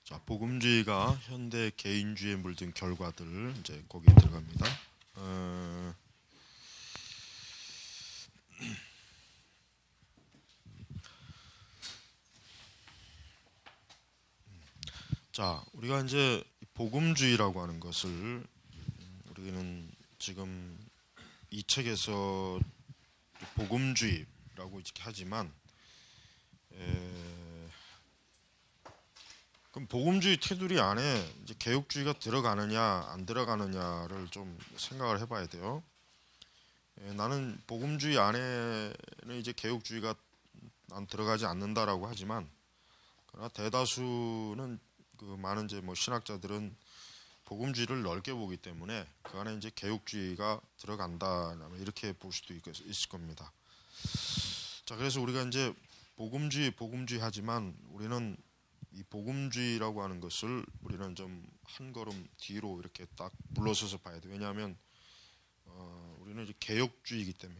자, 복음주의가 현대 개인주의에 물든 결과들 이제 거기에 들어갑니다. 자, 우리가 이제 복음주의라고 하는 것을 우리는 지금 이 책에서 복음주의라고 이렇게 하지만 그럼 복음주의 테두리 안에 이제 개혁주의가 들어가느냐 안 들어가느냐를 좀 생각을 해봐야 돼요. 나는 복음주의 안에는 이제 개혁주의가 안 들어가지 않는다라고 하지만 그러나 대다수는 그 많은 이제 뭐 신학자들은 복음주의를 넓게 보기 때문에 그 안에 이제 개혁주의가 들어간다 이렇게 볼 수도 있을 겁니다. 자, 그래서 우리가 이제 복음주의 하지만 우리는 이 복음주의라고 하는 것을 우리는 좀 한 걸음 뒤로 이렇게 딱 물러서서 봐야 돼. 왜냐하면 우리는 이제 개혁주의이기 때문에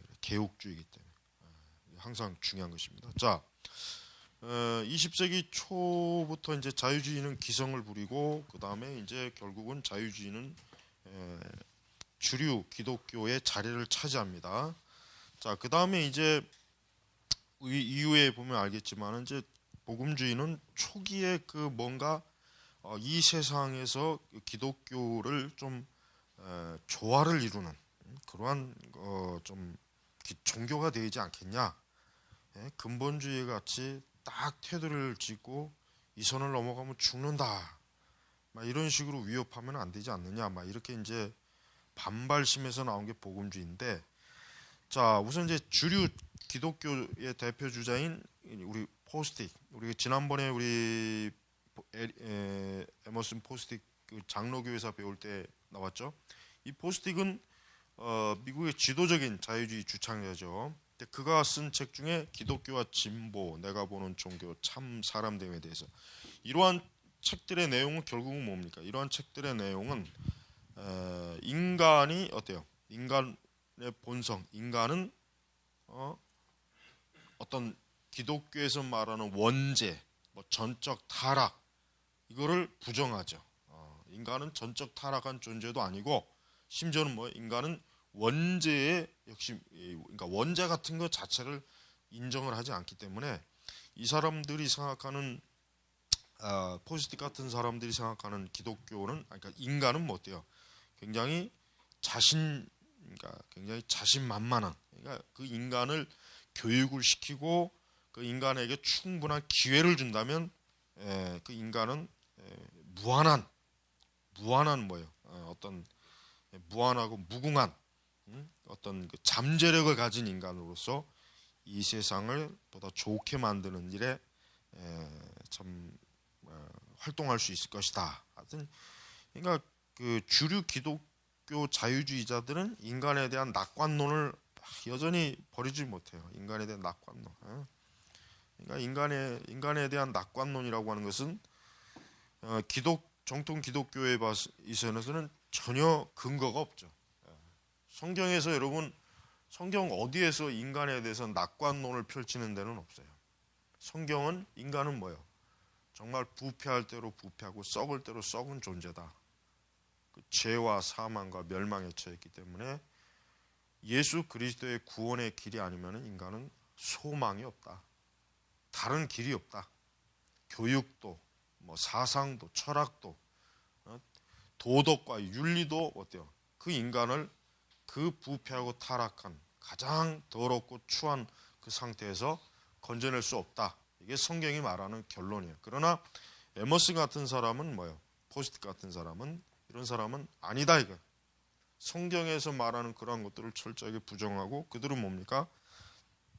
항상 중요한 것입니다. 자, 20세기 초부터 이제 자유주의는 기성을 부리고 그 다음에 이제 결국은 자유주의는 주류 기독교의 자리를 차지합니다. 자, 그 다음에 이제 이후에 보면 알겠지만 이제 복음주의는 초기에 그 뭔가 이 세상에서 기독교를 좀 조화를 이루는 그러한 좀 종교가 되지 않겠냐. 근본주의 같이 딱 테두리를 짓고 이 선을 넘어가면 죽는다. 막 이런 식으로 위협하면 안 되지 않느냐. 막 이렇게 이제 반발심에서 나온 게 복음주의인데, 자, 우선 이제 주류 기독교의 대표 주자인 우리 포스틱, 우리 지난번에 우리 에머슨 포스틱 그 장로교회에서 배울 때 나왔죠. 이 포스틱은 미국의 지도적인 자유주의 주창자죠. 그가 쓴 책 중에 기독교와 진보, 내가 보는 종교, 참 사람됨에 대해서 이러한 책들의 내용은 결국은 뭡니까? 이러한 책들의 내용은 인간이 어때요? 인간의 본성, 인간은 어떤 기독교에서 말하는 원죄, 뭐 전적 타락 이거를 부정하죠. 인간은 전적 타락한 존재도 아니고 심지어는 뭐 인간은 원죄의 역시 그러니까 원죄 같은 것 자체를 인정을 하지 않기 때문에 이 사람들이 생각하는 포스틱 같은 사람들이 생각하는 기독교는 그러니까 인간은 뭐 어때요? 굉장히 그러니까 굉장히 자신만만한 그러니까 그 인간을 교육을 시키고 그 인간에게 충분한 기회를 준다면 그 인간은 무한한 뭐예요? 어떤 무한하고 무궁한 어떤 그 잠재력을 가진 인간으로서 이 세상을 보다 좋게 만드는 일에 참 활동할 수 있을 것이다. 하여튼 그러니까 그 주류 기독교 자유주의자들은 인간에 대한 낙관론을 여전히 버리지 못해요. 인간에 대한 낙관론. 그러니까 인간에 대한 낙관론이라고 하는 것은 정통 기독교에 있어서는 전혀 근거가 없죠. 성경에서 여러분 성경 어디에서 인간에 대해서 낙관론을 펼치는 데는 없어요. 성경은 인간은 뭐예요? 정말 부패할 대로 부패하고 썩을 대로 썩은 존재다. 그 죄와 사망과 멸망에 처했기 때문에 예수 그리스도의 구원의 길이 아니면 인간은 소망이 없다. 다른 길이 없다. 교육도, 뭐 사상도, 철학도, 도덕과 윤리도 어때요? 그 인간을 그 부패하고 타락한 가장 더럽고 추한 그 상태에서 건져낼 수 없다. 이게 성경이 말하는 결론이에요. 그러나 에머슨 같은 사람은 뭐예요? 포스틱 같은 사람은 이런 사람은 아니다 이거. 성경에서 말하는 그러한 것들을 철저하게 부정하고 그들은 뭡니까?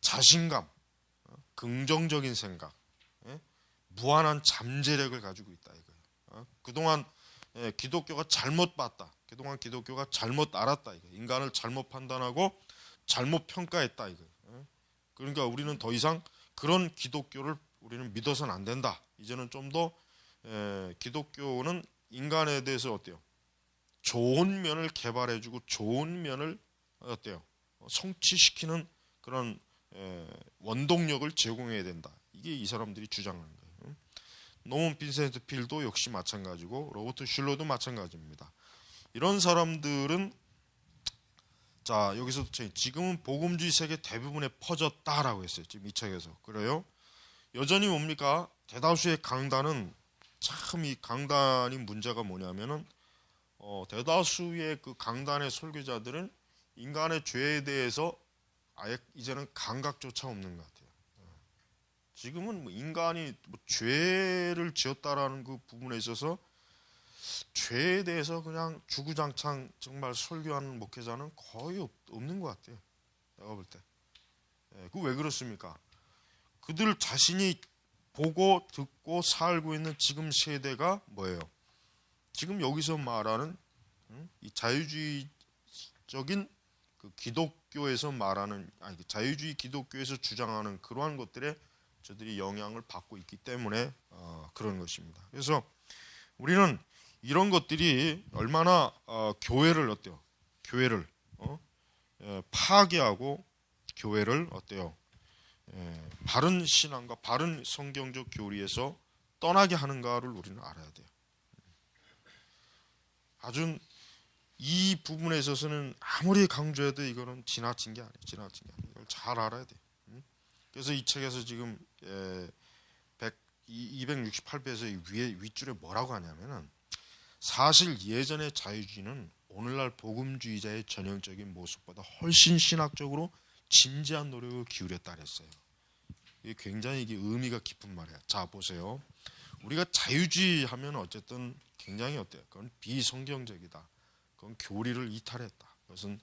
자신감, 긍정적인 생각, 무한한 잠재력을 가지고 있다 이거예요. 그동안 기독교가 잘못 봤다. 그동안 기독교가 잘못 알았다 이거. 인간을 잘못 판단하고 잘못 평가했다 이거. 그러니까 우리는 더 이상 그런 기독교를 우리는 믿어서는 안 된다. 이제는 좀 더 기독교는 인간에 대해서 어때요? 좋은 면을 개발해주고 좋은 면을 어때요? 성취시키는 그런 원동력을 제공해야 된다. 이게 이 사람들이 주장하는 거예요. 노먼 빈센트 필도 역시 마찬가지고 로버트 슐러도 마찬가지입니다. 이런 사람들은 자 여기서 지금은 복음주의 세계 대부분에 퍼졌다라고 했어요. 지금 이 책에서. 그래요. 여전히 뭡니까? 대다수의 강단은 참 이 강단이 문제가 뭐냐면은 대다수의 그 강단의 설교자들은 인간의 죄에 대해서 아예 이제는 감각조차 없는 것 같아요. 지금은 뭐 인간이 뭐 죄를 지었다라는 그 부분에 있어서 죄에 대해서 그냥 주구장창 정말 설교하는 목회자는 거의 없는 것 같아요. 내가 볼 때. 그 왜 그렇습니까? 그들 자신이 보고 듣고 살고 있는 지금 세대가 뭐예요? 지금 여기서 말하는 이 자유주의적인 그 기독교에서 말하는 자유주의 기독교에서 주장하는 그러한 것들에 저들이 영향을 받고 있기 때문에 그런 것입니다. 그래서 우리는 이런 것들이 얼마나 교회를 어때요? 교회를 파괴하고 교회를 어때요? 바른 신앙과 바른 성경적 교리에서 떠나게 하는가를 우리는 알아야 돼요. 아주 이 부분에 있어서는 아무리 강조해도 이거는 지나친 게 아니에요. 지나친 게 아니에요. 이걸 잘 알아야 돼요. 그래서 이 책에서 지금 268페이지 윗줄에 뭐라고 하냐면은 사실 예전의 자유주의는 오늘날 복음주의자의 전형적인 모습보다 훨씬 신학적으로 진지한 노력을 기울였다 그랬어요. 이게 굉장히 이게 의미가 깊은 말이야. 자 보세요. 우리가 자유주의 하면 어쨌든 굉장히 어때요? 그건 비성경적이다. 그건 교리를 이탈했다. 그것은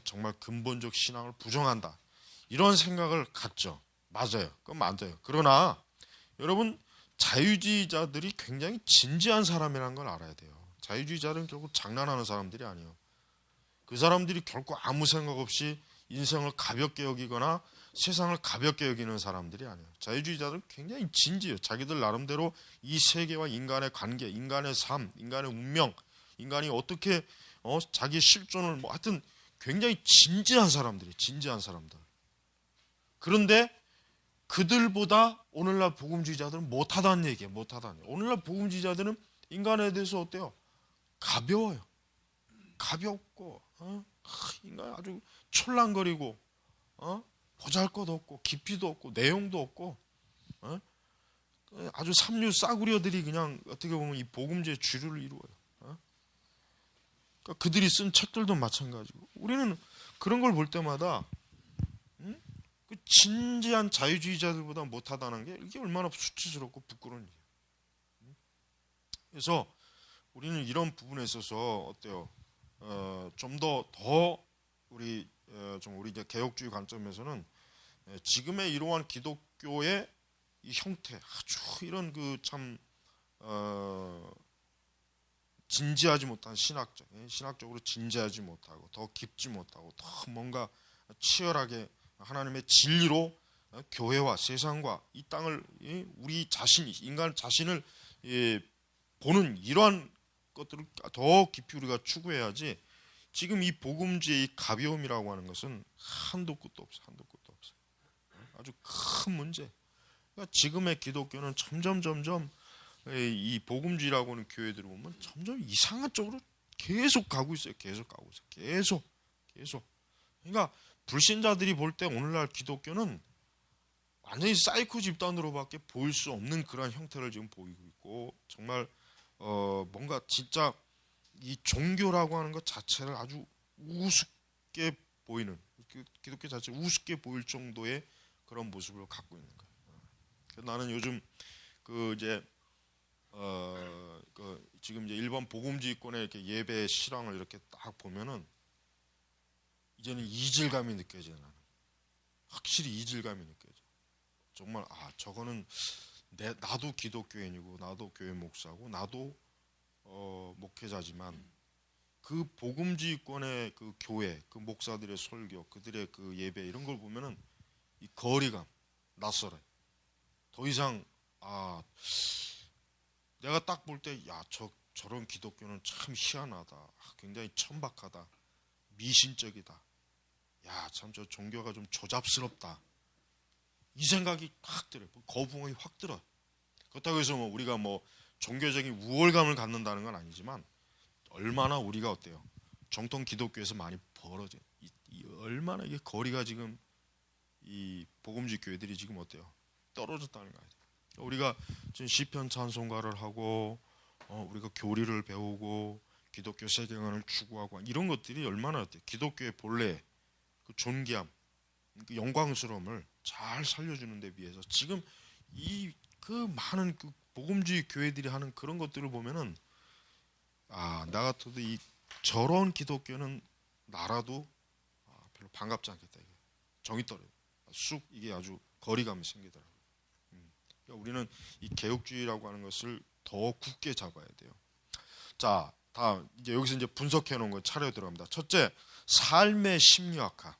정말 근본적 신앙을 부정한다. 이런 생각을 갖죠. 맞아요. 그건 맞아요. 그러나 여러분 자유주의자들이 굉장히 진지한 사람이라는 걸 알아야 돼요. 자유주의자들은 결국 장난하는 사람들이 아니에요. 그 사람들이 결코 아무 생각 없이 인생을 가볍게 여기거나 세상을 가볍게 여기는 사람들이 아니에요. 자유주의자들은 굉장히 진지해요. 자기들 나름대로 이 세계와 인간의 관계, 인간의 삶, 인간의 운명, 인간이 어떻게 자기 실존을 뭐 하여튼 굉장히 진지한 사람들이에요. 진지한 사람들. 그런데 그들보다 오늘날 복음주의자들은 못하다는 얘기예요. 못하다는 얘기예요. 오늘날 복음주의자들은 인간에 대해서 어때요? 가벼워요. 가볍고 인간 아주 촐랑거리고 보잘것없고 깊이도 없고 내용도 없고 아주 삼류 싸구려들이 그냥 어떻게 보면 이 복음주의 주류를 이루어요. 그러니까 그들이 쓴 책들도 마찬가지고 우리는 그런 걸 볼 때마다 그 진지한 자유주의자들보다 못하다는 게 이게 얼마나 수치스럽고 부끄러운 일이에요. 그래서 우리는 이런 부분에 있어서 어때요? 좀 더 우리 이제 개혁주의 관점에서는 지금의 이러한 기독교의 이 형태 아주 이런 그 참 진지하지 못한 신학적으로 진지하지 못하고 더 깊지 못하고 더 뭔가 치열하게 하나님의 진리로 교회와 세상과 이 땅을 우리 자신이 인간 자신을 보는 이러한 것들을 더 깊이 우리가 추구해야지. 지금 이 복음주의 이 가벼움이라고 하는 것은 한도 끝도 없어요. 한도 끝도 없어요. 아주 큰 문제. 그러니까 지금의 기독교는 점점 이 복음주의라고 하는 교회들을 보면 점점 이상한 쪽으로 계속 가고 있어요. 계속 가고 있어요. 계속. 그러니까 불신자들이 볼 때 오늘날 기독교는 완전히 사이코 집단으로밖에 보일 수 없는 그런 형태를 지금 보이고 있고 정말 뭔가 진짜 이 종교라고 하는 것 자체를 아주 우습게 보이는 기독교 자체 우습게 보일 정도의 그런 모습을 갖고 있는 거예요. 나는 요즘 지금 이제 일본 복음주의권의 이렇게 예배 실황을 이렇게 딱 보면은 이제는 이질감이 느껴져요. 나는 확실히 이질감이 느껴져. 정말 저거는 나도 기독교인이고 나도 교회 목사고 나도 목회자지만 그 복음주의권의 그 교회 그 목사들의 설교 그들의 그 예배 이런 걸 보면은 이 거리감 낯설어요. 더 이상 내가 딱 볼 때 저런 기독교는 참 희한하다. 굉장히 천박하다. 미신적이다. 참 저 종교가 좀 조잡스럽다. 이 생각이 확 들어요. 거부감이 확 들어요. 그렇다고 해서 뭐 우리가 뭐 종교적인 우월감을 갖는다는 건 아니지만 얼마나 우리가 어때요? 정통 기독교에서 많이 벌어져 얼마나 이게 거리가 지금 이 복음주의 교회들이 지금 어때요? 떨어졌다는 거예요. 우리가 지금 시편 찬송가를 하고 우리가 교리를 배우고 기독교 세계관을 추구하고 이런 것들이 얼마나 어때요? 기독교의 본래 그 존귀함, 그 영광스러움을 잘 살려주는 데 비해서 지금 이 그 많은 그 복음주의 교회들이 하는 그런 것들을 보면은 나 같아도 이 저런 기독교는 나라도 별로 반갑지 않겠다. 이게 정이 떨어요. 쑥 이게 아주 거리감이 생기더라고요. 그러니까 우리는 이 개혁주의라고 하는 것을 더 굳게 잡아야 돼요. 자, 다음 이제 여기서 이제 분석해 놓은 거 차례로 들어갑니다. 첫째, 삶의 심리학화.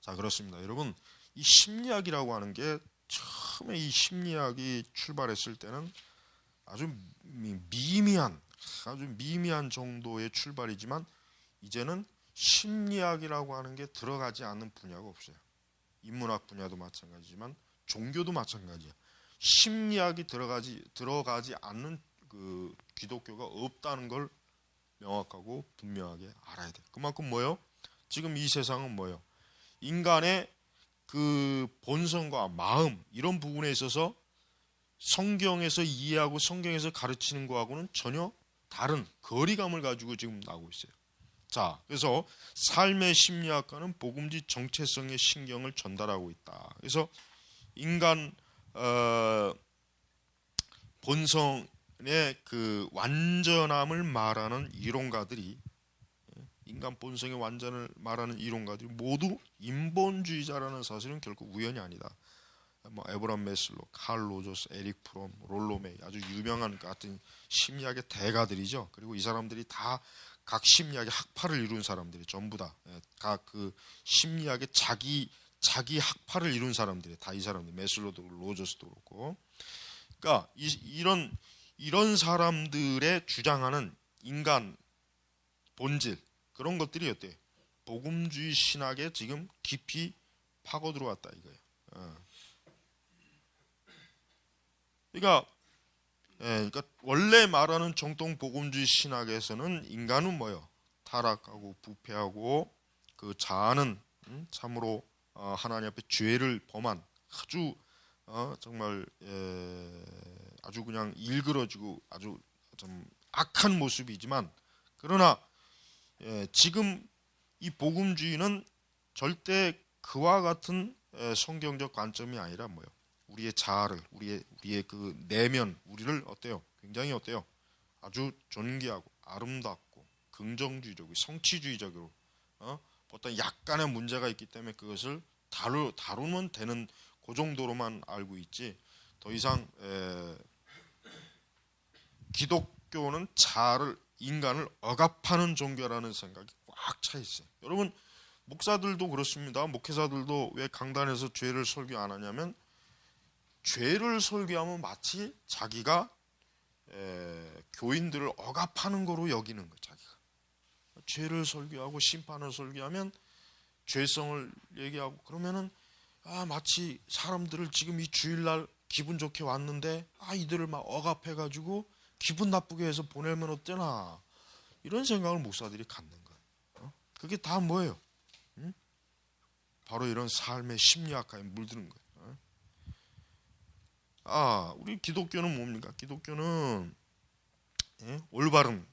자, 그렇습니다. 여러분, 이 심리학이라고 하는 게 처음에 이 심리학이 출발했을 때는 아주 미미한 정도의 출발이지만 이제는 심리학이라고 하는 게 들어가지 않는 분야가 없어요. 인문학 분야도 마찬가지지만 종교도 마찬가지야. 심리학이 들어가지 않는 그 기독교가 없다는 걸 명확하고 분명하게 알아야 돼. 그만큼 뭐예요? 지금 이 세상은 뭐예요? 인간의 그 본성과 마음 이런 부분에 있어서 성경에서 이해하고 성경에서 가르치는 거하고는 전혀 다른 거리감을 가지고 지금 나오고 있어요. 자, 그래서 삶의 심리학과는 복음주의 정체성의 신경을 전달하고 있다. 그래서 인간 본성의 그 완전함을 말하는 이론가들이 인간 본성의 완전을 말하는 이론가들이 모두 인본주의자라는 사실은 결코 우연이 아니다. 뭐 에브람 메슬로, 칼 로저스, 에릭 프롬, 롤로 메이 아주 유명한 같은 심리학의 대가들이죠. 그리고 이 사람들이 다 각 심리학의 학파를 이룬 사람들이 전부 다 각 그 심리학의 자기 학파를 이룬 사람들이 다 이 사람들 메슬로도 로저스도 그렇고. 그러니까 이런 사람들의 주장하는 인간 본질 그런 것들이 어때? 복음주의 신학에 지금 깊이 파고 들어왔다 이거예요. 그러니까 원래 말하는 정통 복음주의 신학에서는 인간은 뭐요? 타락하고 부패하고 그 자아는 참으로 하나님 앞에 죄를 범한 아주 정말 아주 그냥 일그러지고 아주 좀 악한 모습이지만 그러나 지금 이 복음주의는 절대 그와 같은 성경적 관점이 아니라 뭐요? 우리의 자아를 우리의 그 내면 우리를 어때요? 굉장히 어때요? 아주 존귀하고 아름답고 긍정주의적이고 성취주의적으로 어떤 약간의 문제가 있기 때문에 그것을 다루면 되는 그 정도로만 알고 있지 더 이상 기독교는 인간을 억압하는 종교라는 생각이 꽉 차 있어요. 여러분 목사들도 그렇습니다. 목회자들도 왜 강단에서 죄를 설교 안 하냐면 죄를 설교하면 마치 자기가 교인들을 억압하는 거로 여기는 거예요. 자기가 죄를 설교하고 심판을 설교하면 죄성을 얘기하고 그러면은 마치 사람들을 지금 이 주일날 기분 좋게 왔는데 이들을 막 억압해가지고 기분 나쁘게 해서 보내면 어때나 이런 생각을 목사들이 갖는 거예요. 그게 다 뭐예요? 바로 이런 삶의 심리학과에 물드는 거예요. 우리 기독교는 뭡니까? 기독교는 올바른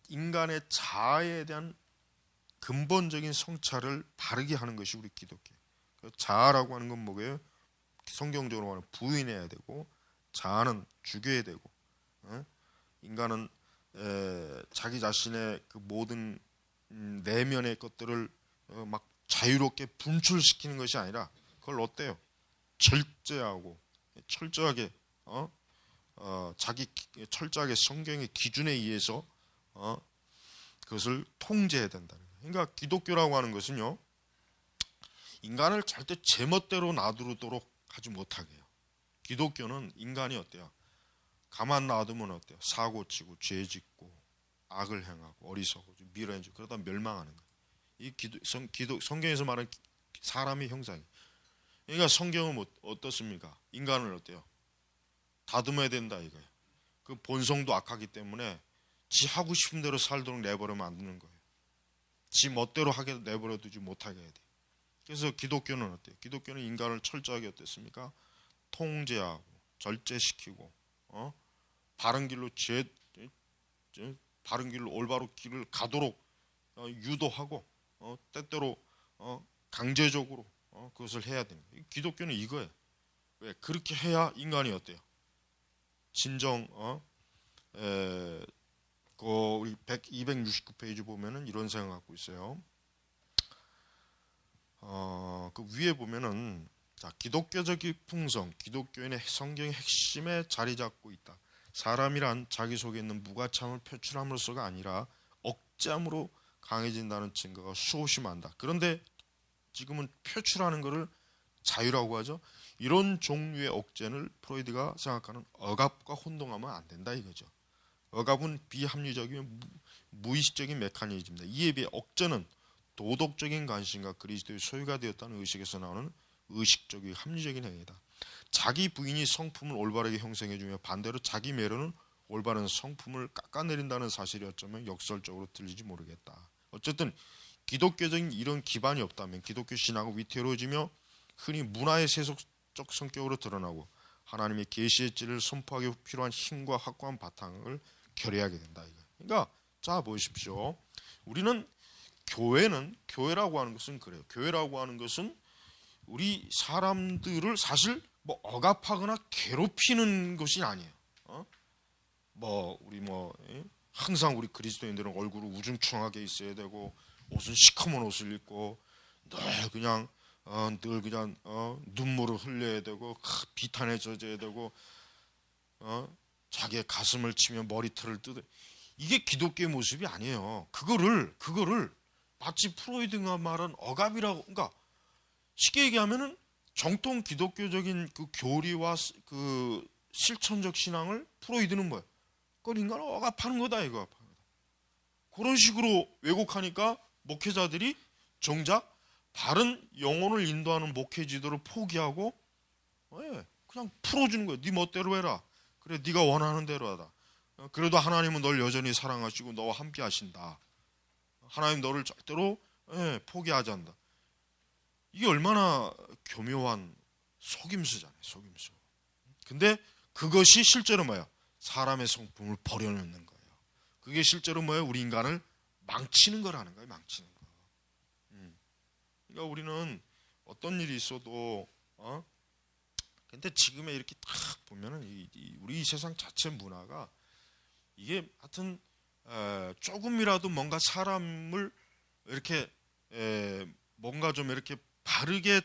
인간의 자아에 대한 근본적인 성찰을 바르게 하는 것이 우리 기독교. 자아라고 하는 건 뭐예요? 성경적으로 말하면 부인해야 되고 자아는 죽여야 되고 인간은 자기 자신의 그 모든 내면의 것들을 막 자유롭게 분출시키는 것이 아니라 그걸 어때요? 철저하게 철저하게 성경의 기준에 의해서 그것을 통제해야 된다는 거예요. 그러니까 기독교라고 하는 것은요 인간을 절대 제멋대로 놔두도록 하지 못하게 해요. 기독교는 인간이 어때요? 가만 놔두면 어때요? 사고치고 죄짓고 악을 행하고 어리석고 미련해지고 그러다 멸망하는 거예요. 이 성경에서 말하는 사람의 형상이. 그러니까 성경은 어떻습니까? 인간을 어때요? 다듬어야 된다 이거예요. 그 본성도 악하기 때문에 지 하고 싶은 대로 살도록 내버려면 안 되는 거예요. 지 멋대로 하게 내버려 두지 못하게 해야 돼요. 그래서 기독교는 어때요? 기독교는 인간을 철저하게 어땠습니까? 통제하고 절제시키고 바른 길로 바른 길로 올바로 길을 가도록 유도하고 때때로 강제적으로 그것을 해야 되는 거예요. 기독교는 이거예요. 왜? 그렇게 해야 인간이 어때요? 진정 우리 269페이지 보면은 이런 생각 갖고 있어요. 그 위에 보면은 자, 기독교적인 풍성, 기독교인의 성경의 핵심에 자리 잡고 있다. 사람이란 자기 속에 있는 무가참을 표출함으로써가 아니라 억제함으로 강해진다는 증거가 수없이 많다. 그런데 지금은 표출하는 것을 자유라고 하죠. 이런 종류의 억제를 프로이드가 생각하는 억압과 혼동하면 안 된다 이거죠. 억압은 비합리적이며 무의식적인 메커니즘입니다. 이에 비해 억제는 도덕적인 관심과 그리스도의 소유가 되었다는 의식에서 나오는 의식적이고 합리적인 행위다. 자기 부인이 성품을 올바르게 형성해주며 반대로 자기 매료는 올바른 성품을 깎아내린다는 사실이 어쩌면 역설적으로 들리지 모르겠다. 어쨌든 기독교적인 이런 기반이 없다면 기독교 신앙은 위태로워지며 흔히 문화의 세속적 성격으로 드러나고 하나님의 계시의 질을 선포하기 필요한 힘과 확고한 바탕을 결여하게 된다. 그러니까 자 보십시오. 우리는 교회라고 하는 것은 그래요. 교회라고 하는 것은 우리 사람들을 사실 뭐 억압하거나 괴롭히는 것이 아니에요. 항상 우리 그리스도인들은 얼굴을 우중충하게 있어야 되고 옷은 시커먼 옷을 입고 늘 그냥 눈물을 흘려야 되고 비탄에 젖어야 되고 자기의 가슴을 치며 머리털을 뜯어. 이게 기독교의 모습이 아니에요. 그거를 마치 프로이드가 말한 억압이라고. 그러니까 쉽게 얘기하면은 정통 기독교적인 그 교리와 그 실천적 신앙을 프로이드는 뭐야? 그걸 인간을 억압하는 거다 이거. 그런 식으로 왜곡하니까 목회자들이 정작 바른 영혼을 인도하는 목회 지도를 포기하고 그냥 풀어주는 거야. 네 멋대로 해라. 그래, 네가 원하는 대로 하다. 그래도 하나님은 널 여전히 사랑하시고 너와 함께 하신다. 하나님 너를 절대로 포기하지 않는다. 이게 얼마나 교묘한 속임수잖아요. 속임수. 근데 그것이 실제로 뭐예요? 사람의 성품을 버려놓는 거예요. 그게 실제로 뭐예요? 우리 인간을 망치는 거라는 거예요. 망치는 거. 그러니까 우리는 어떤 일이 있어도 근데 지금에 이렇게 딱 보면은 우리 세상 자체 문화가 이게 하여튼 조금이라도 뭔가 사람을 이렇게 뭔가 좀 이렇게 바르게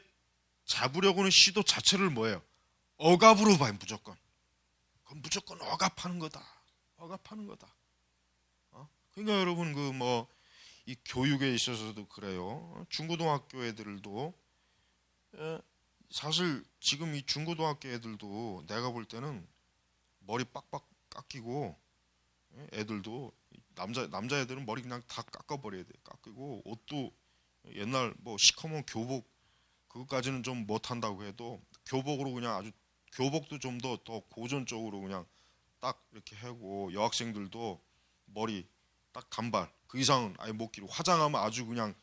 잡으려고 하는 시도 자체를 뭐예요? 억압으로 봐요. 무조건. 그건 무조건 억압하는 거다. 억압하는 거다. 그러니까 여러분 이 교육에 있어서도 그래요. 중고등학교 애들도 사실 지금 이 중고등학교 애들도 내가 볼 때는 머리 빡빡 깎이고 애들도 남자애들은 머리 그냥 다 깎아버려야 돼. 깎이고 옷도 옛날 시커먼 교복 그것까지는 좀 못한다고 해도 교복으로 그냥 아주 교복도 좀 더 고전적으로 그냥 딱 이렇게 하고 여학생들도 머리 딱 단발 그 이상은 아예 못 기르고 화장하면 아주 그냥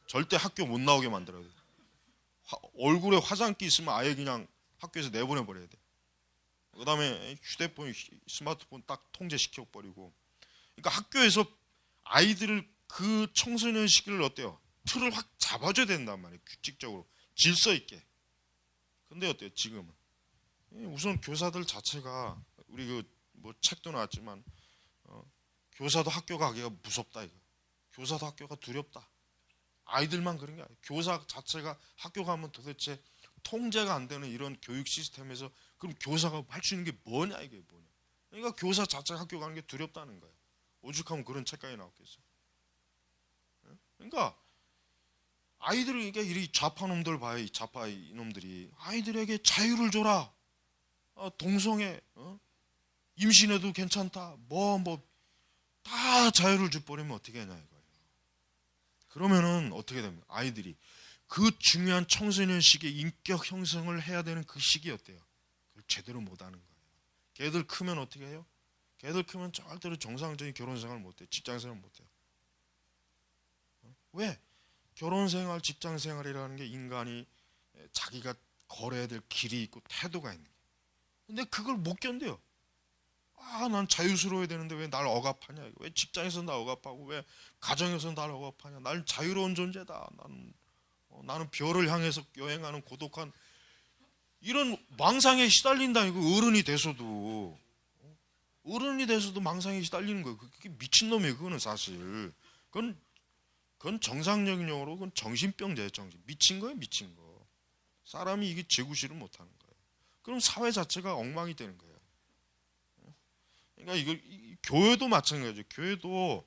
절대 학교 못 나오게 만들어야 돼. 얼굴에 화장기 있으면 아예 그냥 학교에서 내보내버려야 돼. 그 다음에 휴대폰, 스마트폰 딱 통제시켜버리고. 그러니까 학교에서 아이들을 그 청소년 시기를 어때요? 틀을 확 잡아줘야 된단 말이에요. 규칙적으로 질서 있게. 근데 어때요? 지금은 우선 교사들 자체가 우리 책도 나왔지만 교사도 학교 가기가 무섭다 이거. 교사도 학교가 두렵다. 아이들만 그런 게 아니에요. 교사 자체가 학교 가면 도대체 통제가 안 되는 이런 교육 시스템에서 그럼 교사가 할 수 있는 게 뭐냐 이게 뭐냐. 그러니까 교사 자체가 학교 가는 게 두렵다는 거예요. 오죽하면 그런 책까지 나왔겠어요. 그러니까 아이들을 이 좌파 놈들 봐요. 이 좌파 이놈들이 아이들에게 자유를 줘라. 동성애 임신해도 괜찮다. 다 자유를 줘버리면 어떻게 하냐 이거예요. 그러면은 어떻게 됩니까? 아이들이 그 중요한 청소년 시기에 인격 형성을 해야 되는 그 시기 어때요? 그걸 제대로 못하는 거예요. 걔들 크면 어떻게 해요? 걔들 크면 절대로 정상적인 결혼생활 못해, 직장생활 못해요. 왜? 결혼생활, 직장생활이라는 게 인간이 자기가 걸어야 될 길이 있고 태도가 있는 거예요. 근데 그걸 못 견뎌요. 난 자유스러워야 되는데 왜 날 억압하냐? 왜 직장에서 날 억압하고 왜 가정에서 날 억압하냐? 난 자유로운 존재다. 나는 별을 향해서 여행하는 고독한 이런 망상에 시달린다. 이거 어른이 돼서도 망상에 시달리는 거예요. 그게 미친놈이에요. 그거는 사실 그건 정상적인 용어로 그건 정신병자예요. 미친 거예요. 미친 거. 사람이 이게 재구실을 못하는 거예요. 그럼 사회 자체가 엉망이 되는 거예요. 그러니까 교회도 마찬가지죠. 교회도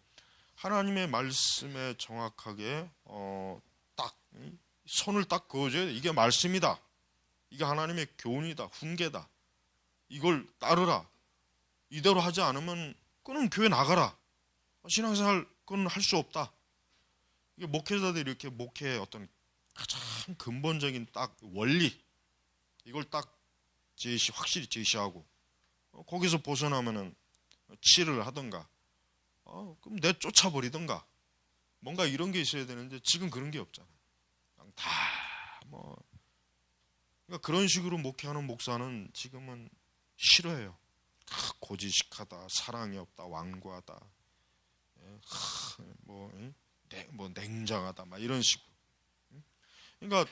하나님의 말씀에 정확하게 딱 선을 딱 그어줘야 돼. 이게 말씀이다. 이게 하나님의 교훈이다. 훈계다. 이걸 따르라. 이대로 하지 않으면 그는 교회 나가라. 신앙생활 그건 할 수 없다. 이게 목회자들이 이렇게 목회의 어떤 가장 근본적인 딱 원리 이걸 딱 확실히 제시하고 거기서 벗어나면은 치를 하던가 그럼 내쫓아버리던가 뭔가 이런 게 있어야 되는데 지금 그런 게 없잖아요. 그냥 그러니까 그런 식으로 목회하는 목사는 지금은 싫어해요. 고지식하다, 사랑이 없다, 완고하다, 뭐 냉정하다, 막 이런 식으로. 그러니까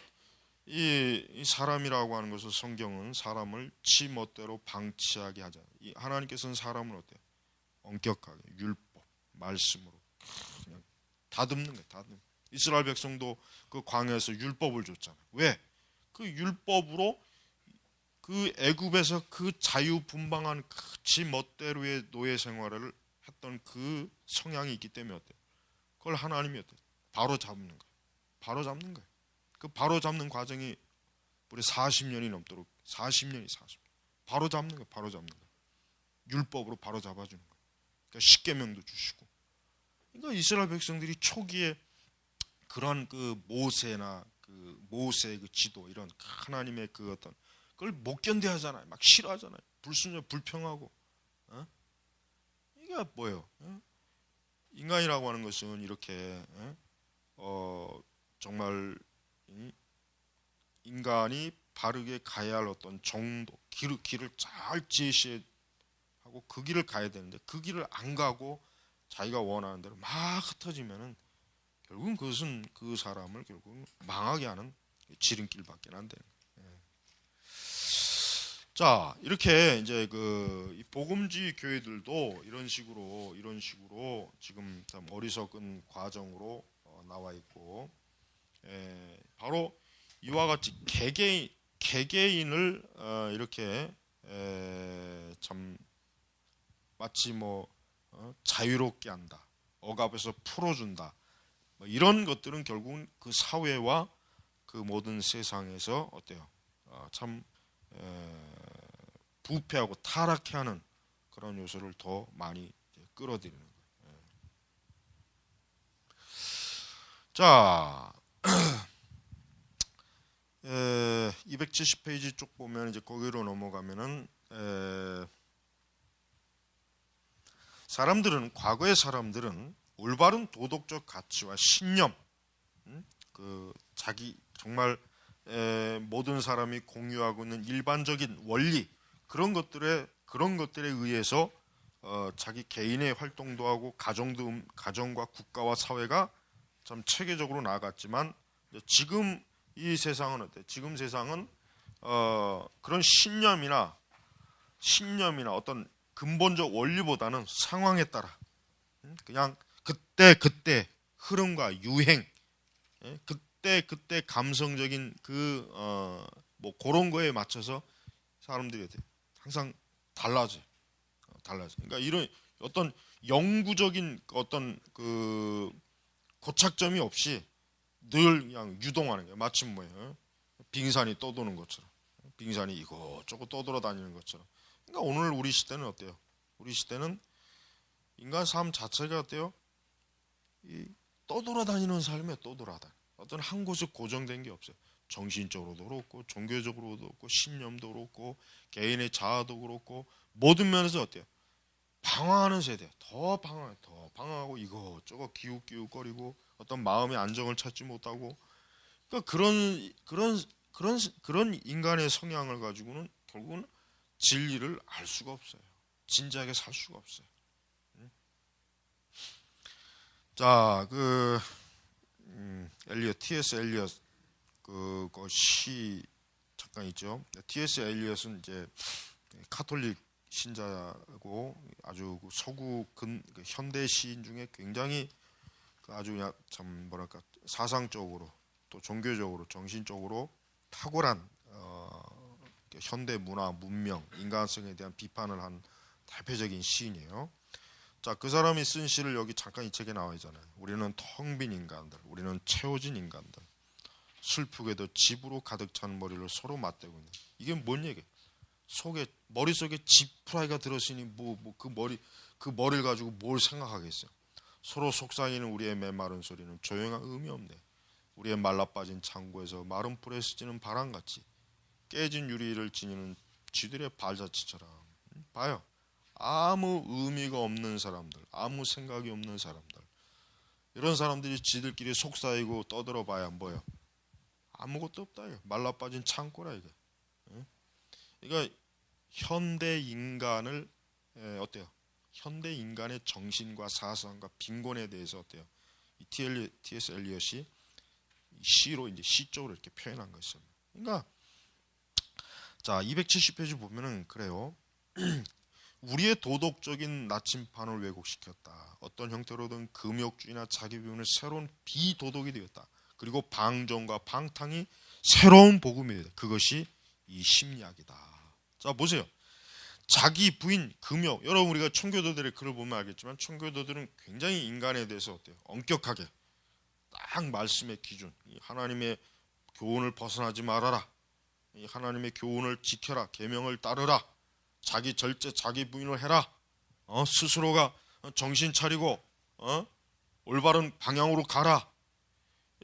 이 사람이라고 하는 것을 성경은 사람을 지 멋대로 방치하게 하잖아요. 하나님께서는 사람을 어때요? 엄격하게 율법, 말씀으로 그냥 다듬는 거예요. 다듬는. 이스라엘 백성도 그 광야에서 율법을 줬잖아요. 왜? 그 율법으로 그 애굽에서 그 자유분방한 지 멋대로의 노예 생활을 했던 그 성향이 있기 때문에 어때요? 그걸 하나님이 어때요? 바로 잡는 거예요. 바로 잡는 거예요. 그 바로 잡는 과정이 우리 40년이 넘도록 40년이 바로 잡는 거예요. 바로 잡는 거예요. 율법으로 바로 잡아주는 거예요. 그러니까 십계명도 주시고. 그러니까 이스라엘 백성들이 초기에 그런 그 모세의 그 지도 이런 하나님의 그 어떤 그걸 못 견뎌하잖아요. 막 싫어하잖아요. 불순종, 불평하고. 이게 뭐예요? 인간이라고 하는 것은 이렇게 정말 인간이 바르게 가야 할 어떤 정도, 길을 잘 제시하고 그 길을 가야 되는데 그 길을 안 가고 자기가 원하는 대로 막 흩어지면은 결국은 그것은 그 사람을 결국은 망하게 하는 지름길밖에 안 되는 거예요. 자, 이렇게 이제 이 복음주의 교회들도 이런 식으로 지금 참 어리석은 과정으로 나와 있고, 바로 이와 같이 개개인을 이렇게 참 마치 자유롭게 한다, 억압에서 풀어준다, 이런 것들은 결국은 그 사회와 그 모든 세상에서 어때요? 참 부패하고 타락해하는 그런 요소를 더 많이 끌어들이는 거예요. 자, 270페이지 쭉 보면 이제 거기로 넘어가면은 과거의 사람들은 올바른 도덕적 가치와 신념, 자기 정말 모든 사람이 공유하고 있는 일반적인 원리 그런 것들에 의해서 자기 개인의 활동도 하고 가정과 국가와 사회가 참 체계적으로 나아갔지만 지금 이 세상은 어때? 지금 세상은 그런 신념이나 어떤 근본적 원리보다는 상황에 따라 그냥 그때 흐름과 유행, 그때 감성적인 그런 거에 맞춰서 사람들이 항상 달라져. 그러니까 이런 어떤 영구적인 어떤 그 고착점이 없이 늘 그냥 유동하는 거예요. 마치 뭐예요? 빙산이 떠도는 것처럼. 빙산이 이것저것 떠돌아다니는 것처럼. 그러니까 오늘 우리 시대는 어때요? 우리 시대는 인간 삶 자체가 어때요? 떠돌아다니는 삶이에요. 떠돌아다니. 어떤 한 곳에 고정된 게 없어요. 정신적으로도 그렇고 종교적으로도 그렇고 신념도 그렇고 개인의 자아도 그렇고 모든 면에서 어때요? 방황하는 세대, 더 방황하고 이거저거 기웃기웃거리고 어떤 마음의 안정을 찾지 못하고, 그러니까 그런 인간의 성향을 가지고는 결국은 진리를 알 수가 없어요. 진지하게 살 수가 없어요. 자, T.S. 엘리엇 그거 시 잠깐 있죠. T.S. 엘리엇은 이제 카톨릭 신자고 아주 서구 현대 시인 중에 굉장히 아주 참 뭐랄까 사상적으로 또 종교적으로 정신적으로 탁월한 현대 문화 문명 인간성에 대한 비판을 한 대표적인 시인이에요. 자, 그 사람이 쓴 시를 여기 잠깐 이 책에 나와 있잖아요. 우리는 텅 빈 인간들, 우리는 채워진 인간들, 슬프게도 집으로 가득 찬 머리를 서로 맞대고 있는. 이게 뭔 얘기예요? 머릿속에 지푸라기가 들었으니 그 머리를 가지고 뭘 생각하겠어요? 서로 속삭이는 우리의 메마른 소리는 조용한 의미 없네. 우리의 말라빠진 창고에서 마른 불에 스치는 바람같이 깨진 유리를 지니는 쥐들의 발자취처럼. 봐요. 아무 의미가 없는 사람들, 아무 생각이 없는 사람들, 이런 사람들이 지들끼리 속삭이고 떠들어봐야 뭐예요? 아무것도 없다. 이거. 말라빠진 창고라 이거. 그러니까 현대 인간을 어때요? 현대 인간의 정신과 사상과 빈곤에 대해서 어때요? 이 T.S. 엘리엇이 시로 이제 시적으로 이렇게 표현한 것입니다. 그러니까 자 270페이지 보면은 그래요. 우리의 도덕적인 나침판을 왜곡시켰다. 어떤 형태로든 금욕주의나 자기 비운은 새로운 비도덕이 되었다. 그리고 방종과 방탕이 새로운 복음이 되었다. 그것이 이 심리학이다. 자 보세요. 자기 부인, 금욕. 여러분 우리가 청교도들의 글을 보면 알겠지만 청교도들은 굉장히 인간에 대해서 어때요? 엄격하게 딱 말씀의 기준, 하나님의 교훈을 벗어나지 말아라. 하나님의 교훈을 지켜라. 계명을 따르라. 자기 절제, 자기 부인을 해라. 스스로가 정신 차리고 올바른 방향으로 가라.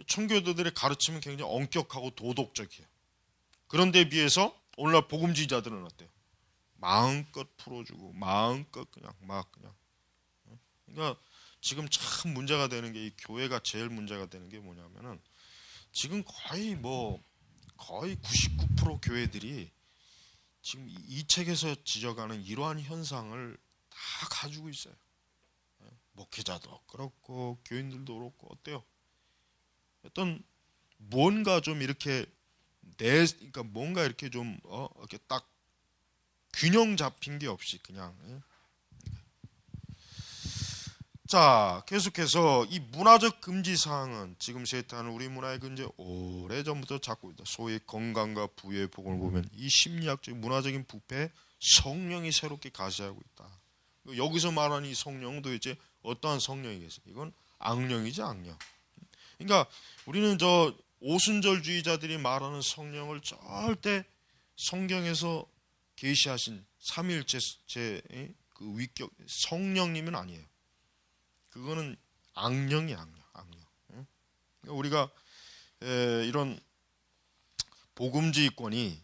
청교도들의 가르침은 굉장히 엄격하고 도덕적이에요. 그런데 비해서 오늘날 복음주의자들은 어때요? 마음껏 풀어주고 마음껏 그냥 그러니까 지금 참 문제가 되는 게 이 교회가 제일 문제가 되는 게 뭐냐면은 지금 거의 99% 교회들이 지금 이 책에서 지적하는 이러한 현상을 다 가지고 있어요. 목회자도 그렇고 교인들도 그렇고 어때요? 어떤 뭔가 좀 이렇게 그러니까 뭔가 이렇게 좀 이렇게 딱 균형 잡힌 게 없이 그냥. 자, 계속해서 이 문화적 금지 사항은 지금 세탄은 우리 문화의 근제 오래전부터 잡고 있다. 소위 건강과 부의 복음을 보면 이 심리학적 문화적인 부패에 성령이 새롭게 가시하고 있다. 여기서 말하는 이 성령은 도대체 어떠한 성령이겠어요? 이건 악령이지 악령. 그러니까 우리는 저 오순절주의자들이 말하는 성령을 절대 성경에서 계시하신 삼위일체 그 위격 성령님은 아니에요. 그거는 악령이 악령. 그러니까 우리가 이런 복음주의권이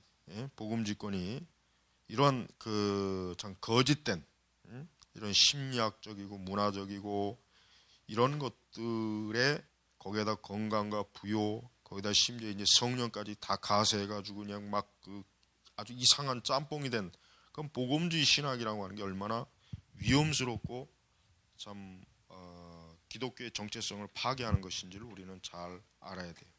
이런 그 참 거짓된 이런 심리학적이고 문화적이고 이런 것들에 거기에다 건강과 부요 거기다 심지어 이제 성령까지 다 가세해가지고 그냥 막 그 아주 이상한 짬뽕이 된 그건 복음주의 신학이라고 하는 게 얼마나 위험스럽고 참 기독교의 정체성을 파괴하는 것인지를 우리는 잘 알아야 돼요.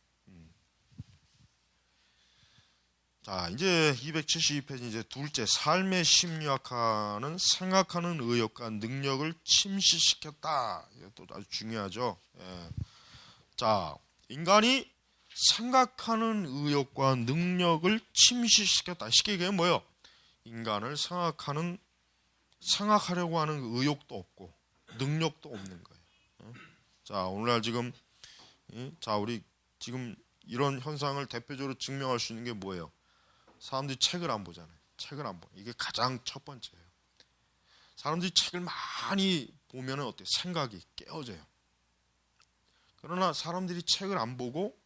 자, 이제 272페이지 이제 둘째 삶의 심리학화는 생각하는 의욕과 능력을 침식시켰다. 이것도 아주 중요하죠. 자, 인간이 생각하는 의욕과 능력을 침식시켰다. 쉽게 얘기하면 뭐예요? 인간을 생각하려고 하는 의욕도 없고 능력도 없는 거예요. 자, 오늘날 지금 우리 지금 이런 현상을 대표적으로 증명할 수 있는 게 뭐예요? 사람들이 책을 안 보잖아요. 책을 안 보. 이게 가장 첫 번째예요. 사람들이 책을 많이 보면은 어때요? 생각이 깨어져요. 그러나 사람들이 책을 안 보고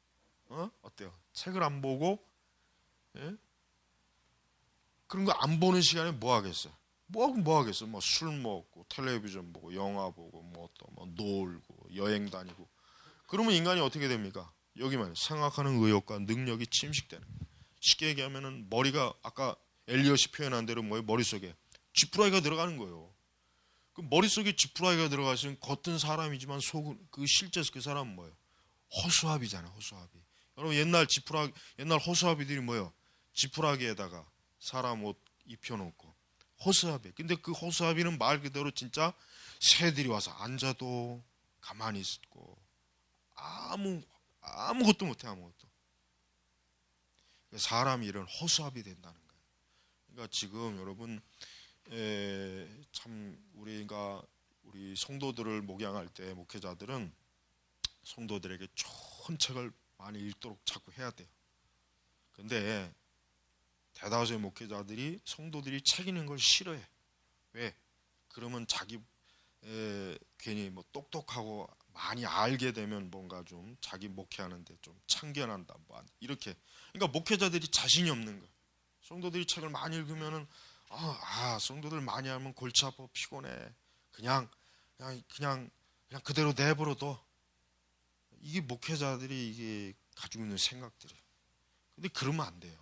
어때요? 책을 안 보고 그런 거 안 보는 시간에 뭐 하겠어요? 뭐 하겠어? 뭐 술 먹고 텔레비전 보고 영화 보고 뭐 또 뭐 놀고 여행 다니고. 그러면 인간이 어떻게 됩니까? 여기만 생각하는 의욕과 능력이 침식되는 거예요. 쉽게 얘기하면은 머리가 아까 엘리엇이 표현한 대로 뭐예요? 머릿속에 지푸라기가 들어가는 거예요. 그 머릿속에 지푸라기가 들어가시면 겉은 사람이지만 속은 그 실제 그 사람은 뭐예요? 허수아비잖아요. 허수아비. 여러분 옛날 허수아비들이 뭐예요? 지푸라기에다가 사람 옷 입혀놓고 허수아비. 근데 그 허수아비는 말 그대로 진짜 새들이 와서 앉아도 가만히 있고 아무것도 못해. 아무것도. 사람이 이런 허수아비 된다는 거예요. 그러니까 지금 여러분 참 우리 성도들을 목양할 때 목회자들은 성도들에게 좋은 책을 많이 읽도록 자꾸 해야 돼요. 근데 대다수의 목회자들이 성도들이 책 읽는 걸 싫어해. 왜? 그러면 자기 괜히 뭐 똑똑하고 많이 알게 되면 뭔가 좀 자기 목회하는데 좀 참견한다 뭐 이렇게. 그러니까 목회자들이 자신이 없는 거예요. 성도들이 책을 많이 읽으면은 성도들 많이 하면 골치 아파 피곤해. 그냥 그대로 내버려둬. 이게 목회자들이 이게 가지고 있는 생각들이에요. 근데 그러면 안 돼요.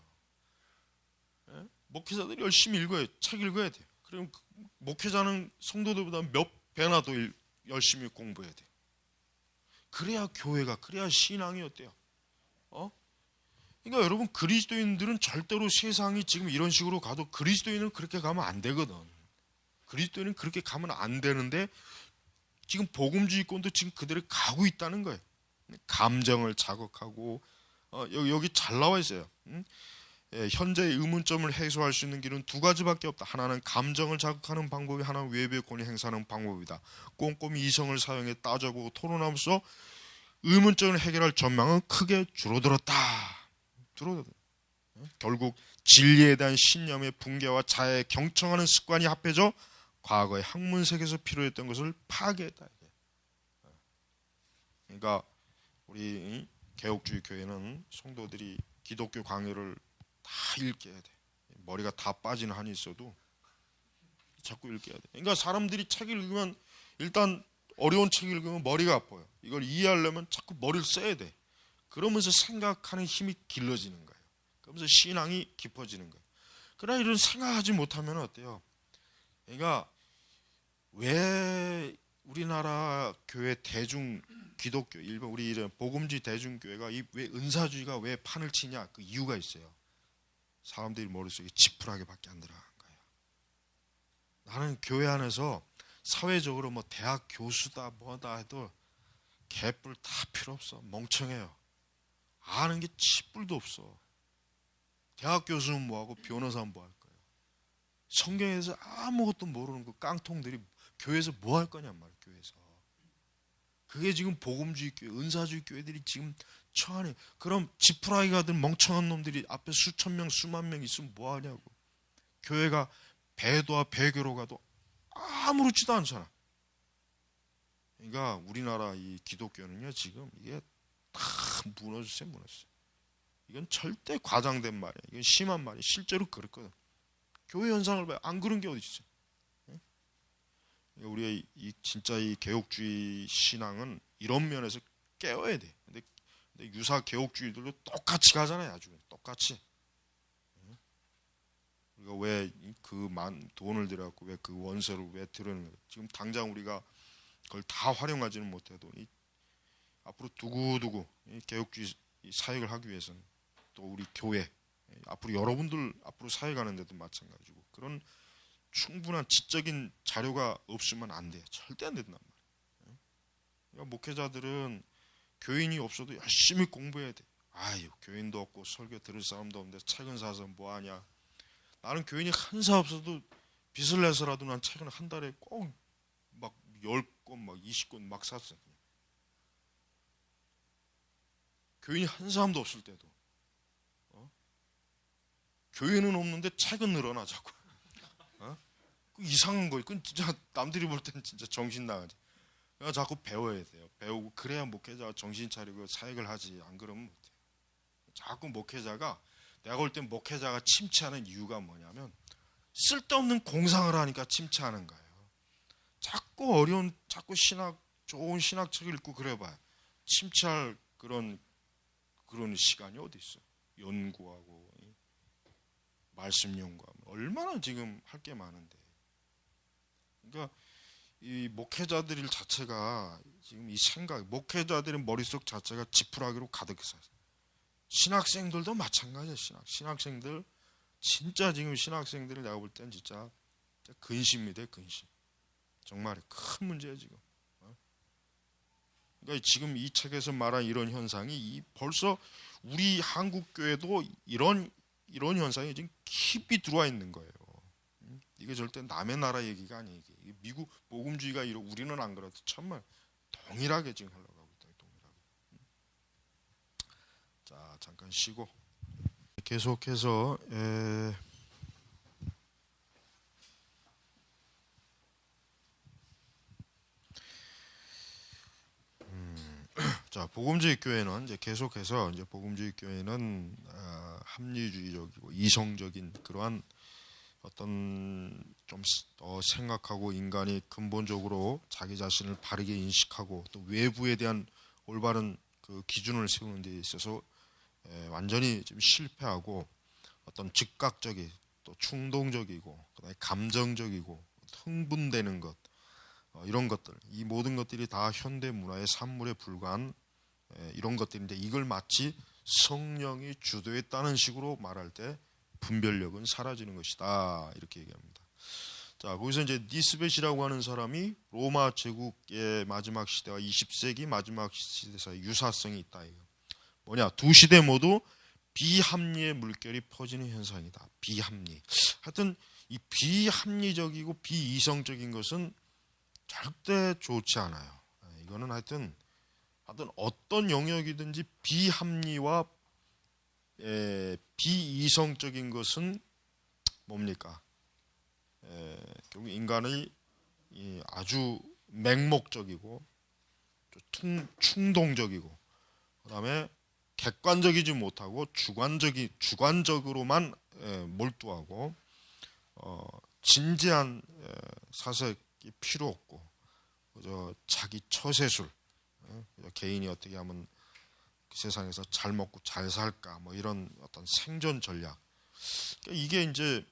예? 목회자들이 열심히 읽어야 책 읽어야 돼요. 그럼 목회자는 성도들보다 몇 배나 더 열심히 공부해야 돼요. 그래야 교회가 그래야 신앙이 어때요? 그러니까 여러분 그리스도인들은 절대로 세상이 지금 이런 식으로 가도 그리스도인은 그렇게 가면 안 되거든. 그리스도인은 그렇게 가면 안 되는데 지금 복음주의권도 지금 그대로 가고 있다는 거예요. 감정을 자극하고 여기 잘 나와 있어요. 현재의 의문점을 해소할 수 있는 길은 두 가지밖에 없다. 하나는 감정을 자극하는 방법이, 하나는 외부의 권위 행사하는 방법이다. 꼼꼼히 이성을 사용해 따져보고 토론하면서 의문점을 해결할 전망은 크게 줄어들었다. 결국 진리에 대한 신념의 붕괴와 자아에 경청하는 습관이 합해져 과거의 학문세계에서 필요했던 것을 파괴했다. 그러니까 우리 개혁주의 교회는 성도들이 기독교 강요를 다 읽게 해야 돼. 머리가 다 빠지는 한이 있어도 자꾸 읽게 해야 돼. 그러니까 사람들이 책을 읽으면 일단 어려운 책 읽으면 머리가 아파요. 이걸 이해하려면 자꾸 머리를 써야 돼. 그러면서 생각하는 힘이 길러지는 거예요. 그러면서 신앙이 깊어지는 거예요. 그러나 이런 생각하지 못하면 어때요? 그러니까 왜 우리나라 교회 대중 기독교 일반 우리 이런 복음주의 대중교회가 왜 은사주의가 왜 판을 치냐? 그 이유가 있어요. 사람들이 머릿속에 지푸라기밖에 안 들어간 거예요. 나는 교회 안에서 사회적으로 뭐 대학 교수다 뭐다 해도 개뿔 다 필요 없어. 멍청해요. 아는 게 치뿔도 없어. 대학 교수는 뭐하고 변호사는 뭐할 거예요. 성경에서 아무것도 모르는 그 깡통들이 교회에서 뭐 할 거냔 말이에요. 교회에서. 그게 지금 복음주의 교회, 은사주의 교회들이 지금 처하네. 그럼 지푸라기가 든 멍청한 놈들이 앞에 수천 명, 수만 명 있으면 뭐 하냐고. 교회가 배도와 배교로 가도 아무렇지도 않잖아. 그러니까 우리나라 이 기독교는요 지금 이게 다 무너졌어요. 이건 절대 과장된 말이야. 이건 심한 말이야. 실제로 그렇거든. 교회 현상을 봐요. 안 그런 게 어디 있어? 우리가 진짜 이 개혁주의 신앙은 이런 면에서 깨워야 돼. 근데 유사 개혁주의들도 똑같이 가잖아요. 아주 똑같이. 우리가 왜 그 돈을 들여갖고 왜 그 원서를 왜 들으는 거예요? 지금 당장 우리가 그걸 다 활용하지는 못해도 앞으로 두고두고 개혁주의 사역을 하기 위해서는 또 우리 교회 앞으로 여러분들 앞으로 사역하는 데도 마찬가지고 그런 충분한 지적인 자료가 없으면 안 돼. 절대 안 된단 말이에요. 그러니까 목회자들은 교인이 없어도 열심히 공부해야 돼. 교인도 없고 설교 들을 사람도 없는데 책은 사서 뭐 하냐. 나는 교인이 한 사 없어도 빚을 내서라도 난 책은 한 달에 꼭 막 10권 막 20권 막 샀어. 교인이 한 사람도 없을 때도 교인은 없는데 책은 늘어나 자꾸. 이상한 거예요. 그건 진짜 남들이 볼 때는 진짜 정신 나가지. 그러니까 자꾸 배워야 돼요. 배우고 그래야 목회자가 정신 차리고 사역을 하지. 안 그러면 못해. 자꾸 목회자가 내가 볼 땐 목회자가 침체하는 이유가 뭐냐면 쓸데없는 공상을 하니까 침체하는 거예요. 자꾸 좋은 신학책 읽고 그래봐요. 침체할 그런 시간이 어디 있어? 연구하고 말씀 연구하면 얼마나 지금 할 게 많은데. 그러니까 이 목회자들 자체가 지금 이 목회자들의 머릿속 자체가 지푸라기로 가득 찼어요. 신학생들도 마찬가지예요. 신학생들 진짜 지금 신학생들을 내가 볼 땐 진짜 근심이 근심. 정말 큰 문제예요 지금. 그러니까 지금 이 책에서 말한 이런 현상이 벌써 우리 한국 교회도 이런 현상이 지금 깊이 들어와 있는 거예요. 이게 절대 남의 나라 얘기가 아니에요. 미국 복음주의가 우리는 안 그래도 정말 동일하게 지금 흘러가고 있다. 동일하게. 자, 잠깐 쉬고 계속해서 자, 복음주의 교회는 이제 계속해서 이제 복음주의 교회는 합리주의적이고 이성적인 그러한 어떤 좀 더 생각하고 인간이 근본적으로 자기 자신을 바르게 인식하고 또 외부에 대한 올바른 그 기준을 세우는 데 있어서 완전히 지금 실패하고 어떤 즉각적인 또 충동적이고 그다음에 감정적이고 흥분되는 것 이런 것들 이 모든 것들이 다 현대 문화의 산물에 불과한 이런 것들인데 이걸 마치 성령이 주도했다는 식으로 말할 때 분별력은 사라지는 것이다 이렇게 얘기합니다. 자, 거기서 이제 니스벳이라고 하는 사람이 로마 제국의 마지막 시대와 20세기 마지막 시대 사이 유사성이 있다. 이거 뭐냐? 두 시대 모두 비합리의 물결이 퍼지는 현상이다. 비합리. 하여튼 이 비합리적이고 비이성적인 것은 절대 좋지 않아요. 이거는 하여튼 어떤 영역이든지 비합리와 비이성적인 것은 뭡니까? 결국 인간의 아주 맹목적이고 충동적이고 그다음에 객관적이지 못하고 주관적으로만 몰두하고 진지한 사색이 필요 없고 그저 자기 처세술 개인이 어떻게 하면 그 세상에서 잘 먹고 잘 살까 뭐 이런 어떤 생존 전략 그러니까 이게 이제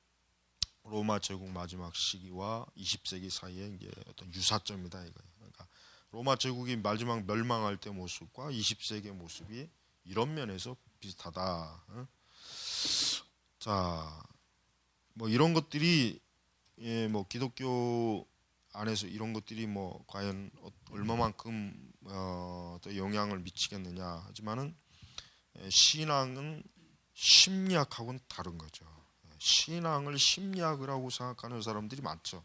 로마 제국 마지막 시기와 20세기 사이에 이제 어떤 유사점이다 이거예요. 그러니까 로마 제국이 마지막 멸망할 때 모습과 20세기의 모습이 이런 면에서 비슷하다. 자, 뭐 이런 것들이 뭐 기독교 안에서 이런 것들이 뭐 과연 얼마만큼 또 영향을 미치겠느냐 하지만은 신앙은 심리학하고는 다른 거죠. 신앙을 심리학이라고 생각하는 사람들이 많죠.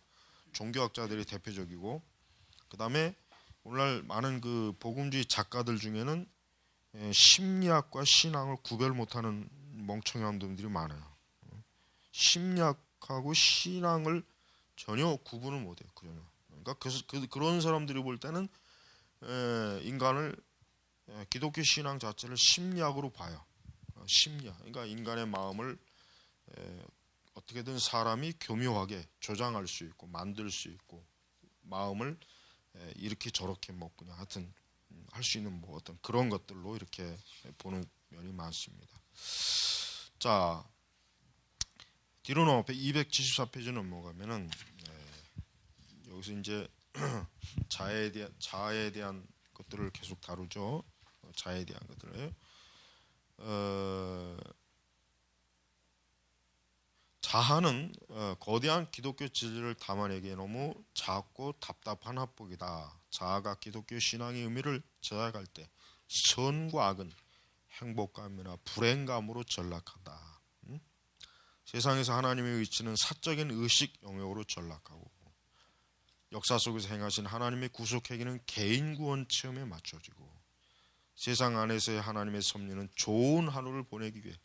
종교학자들이 대표적이고 그 다음에 오늘날 많은 그 복음주의 작가들 중에는 심리학과 신앙을 구별 못하는 멍청한 놈들이 많아요. 심리학하고 신앙을 전혀 구분을 못해요. 그러니까 그런 사람들이 볼 때는 인간을 기독교 신앙 자체를 심리학으로 봐요. 심리학. 그러니까 인간의 마음을 어떻게든 사람이 교묘하게 조장할 수 있고 만들 수 있고 마음을 이렇게 저렇게 뭐 그냥 하여튼 할 수 있는 뭐 어떤 그런 것들로 이렇게 보는 면이 많습니다. 자, 뒤로 넘어 274페이지 넘어가면은 여기서 이제 자아에 대한 것들을 계속 다루죠. 자아에 대한 것들을 자아는 거대한 기독교 진리를 담아내기에 너무 작고 답답한 합복이다. 자아가 기독교 신앙의 의미를 제약할 때 선과 악은 행복감이나 불행감으로 전락한다. 세상에서 하나님의 의치는 사적인 의식 영역으로 전락하고 역사 속에서 행하신 하나님의 구속행위는 개인 구원 체험에 맞춰지고 세상 안에서의 하나님의 섭리는 좋은 하루를 보내기 위해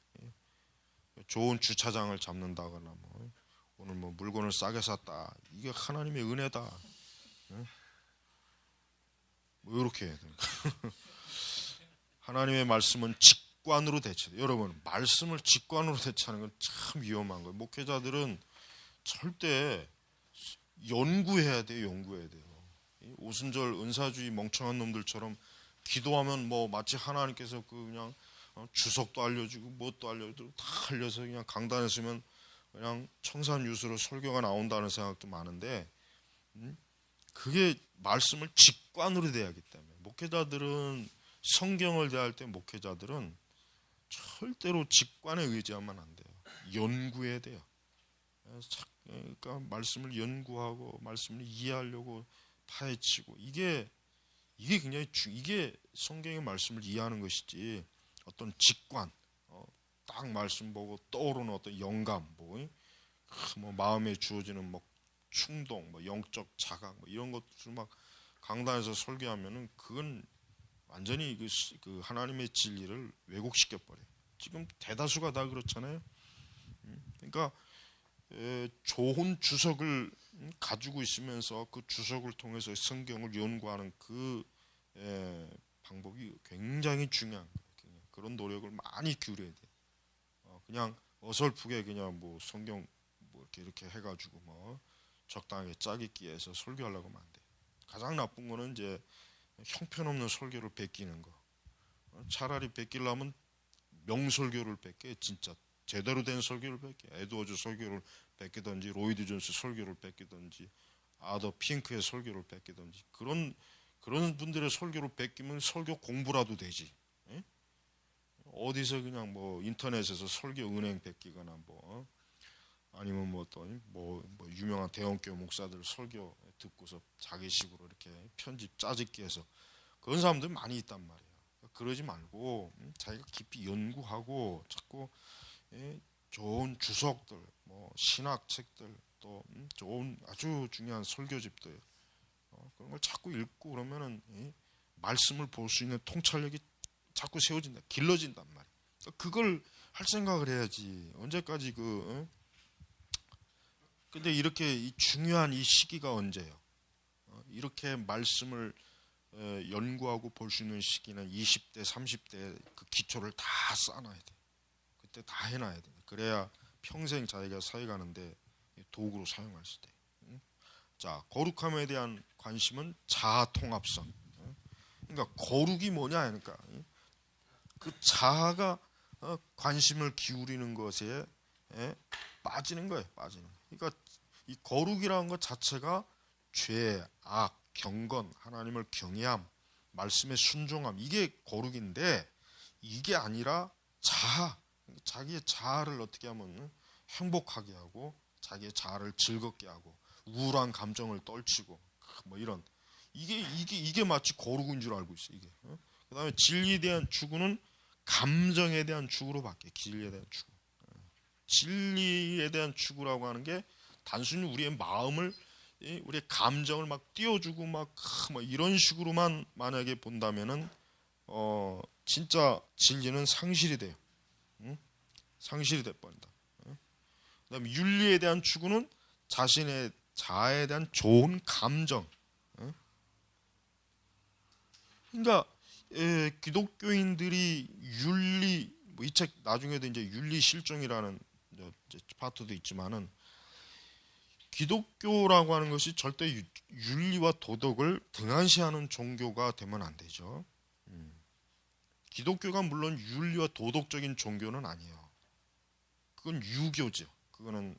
좋은 주차장을 잡는다거나 뭐 오늘 뭐 물건을 싸게 샀다 이게 하나님의 은혜다 뭐 이렇게 해야 됩니다. 하나님의 말씀은 직관으로 대처돼. 여러분 말씀을 직관으로 대처하는 건 참 위험한 거예요. 목회자들은 절대 연구해야 돼요. 연구해야 돼요. 이 오순절 은사주의 멍청한 놈들처럼 기도하면 뭐 마치 하나님께서 그냥 주석도 알려주고 뭣도 알려주고 다 알려서 그냥 강단에 서면 그냥 청산유수로 설교가 나온다는 생각도 많은데, 그게 말씀을 직관으로 대하기 때문에 목회자들은, 성경을 대할 때 목회자들은 절대로 직관에 의지하면 안 돼요. 연구해야 돼요. 그러니까 말씀을 연구하고 말씀을 이해하려고 파헤치고, 이게 굉장히 이게 성경의 말씀을 이해하는 것이지, 어떤 직관, 딱 말씀 보고 떠오르는 어떤 영감, 뭐 마음에 주어지는 뭐 충동, 뭐 영적 자각, 뭐 이런 것들 막 강단에서 설교하면은 그건 완전히 그 하나님의 진리를 왜곡시켜 버려요. 지금 대다수가 다 그렇잖아요. 그러니까 좋은 주석을 가지고 있으면서 그 주석을 통해서 성경을 연구하는 그 방법이 굉장히 중요한 거예요. 그런 노력을 많이 기울여야 돼요. 그냥 어설프게 그냥 뭐 성경 뭐 이렇게 해가지고 뭐 적당하게 짜깁기 해서 설교하려고 하면 안 돼요. 가장 나쁜 거는 이제 형편없는 설교를 베끼는 거. 차라리 베끼려면 명설교를 베껴, 진짜 제대로 된 설교를 베껴. 에드워즈 설교를 베끼든지, 로이드 존스 설교를 베끼든지, 아더 핑크의 설교를 베끼든지, 그런 분들의 설교를 베끼면 설교 공부라도 되지. 예? 어디서 그냥 뭐 인터넷에서 설교 은행 베끼거나 뭐 아니면 뭐 또 뭐 유명한 대형교 목사들 설교 듣고서 자기식으로 이렇게 편집 짜집기 해서 그런 사람들 많이 있단 말이에요. 그러지 말고 자기가 깊이 연구하고 자꾸 좋은 주석들, 뭐 신학 책들, 또 좋은 아주 중요한 설교집들, 그런 걸 자꾸 읽고 그러면은 말씀을 볼 수 있는 통찰력이 자꾸 세워진다, 길러진단 말이에요. 그걸 할 생각을 해야지. 언제까지 근데 이렇게 중요한 이 시기가 언제예요? 이렇게 말씀을 연구하고 볼 수 있는 시기는 20대, 30대 그 기초를 다 쌓아놔야 돼. 그때 다 해놔야 돼. 그래야 평생 자기가 살아가는데 도구로 사용할 수 있대. 자, 거룩함에 대한 관심은 자아 통합성. 그러니까 거룩이 뭐냐, 그러니까 그 자아가 관심을 기울이는 것에 빠지는 거예요. 빠지는. 그러니까 이 거룩이라는 것 자체가 죄, 악, 경건, 하나님을 경외함, 말씀에 순종함, 이게 거룩인데, 이게 아니라 자아, 자기의 자아를 어떻게 하면 행복하게 하고 자기의 자아를 즐겁게 하고 우울한 감정을 떨치고 뭐 이런, 이게 마치 거룩인 줄 알고 있어. 이게. 그다음에 진리에 대한 추구는 감정에 대한 추구로 바뀌어. 진리에 대한 추구. 진리에 대한 추구라고 하는 게 단순히 우리의 마음을, 우리의 감정을 막 띄워주고 막 이런 식으로만 만약에 본다면은 진짜 진리는 상실이 돼요. 상실이 돼 버린다. 그다음에 윤리에 대한 추구는 자신의 자아에 대한 좋은 감정. 그러니까 기독교인들이 윤리, 뭐 이 책 나중에도 이제 윤리 실종이라는 이제 파트도 있지만은, 기독교라고 하는 것이 절대 윤리와 도덕을 등한시하는 종교가 되면 안 되죠. 기독교가 물론 윤리와 도덕적인 종교는 아니에요. 그건 유교죠. 그거는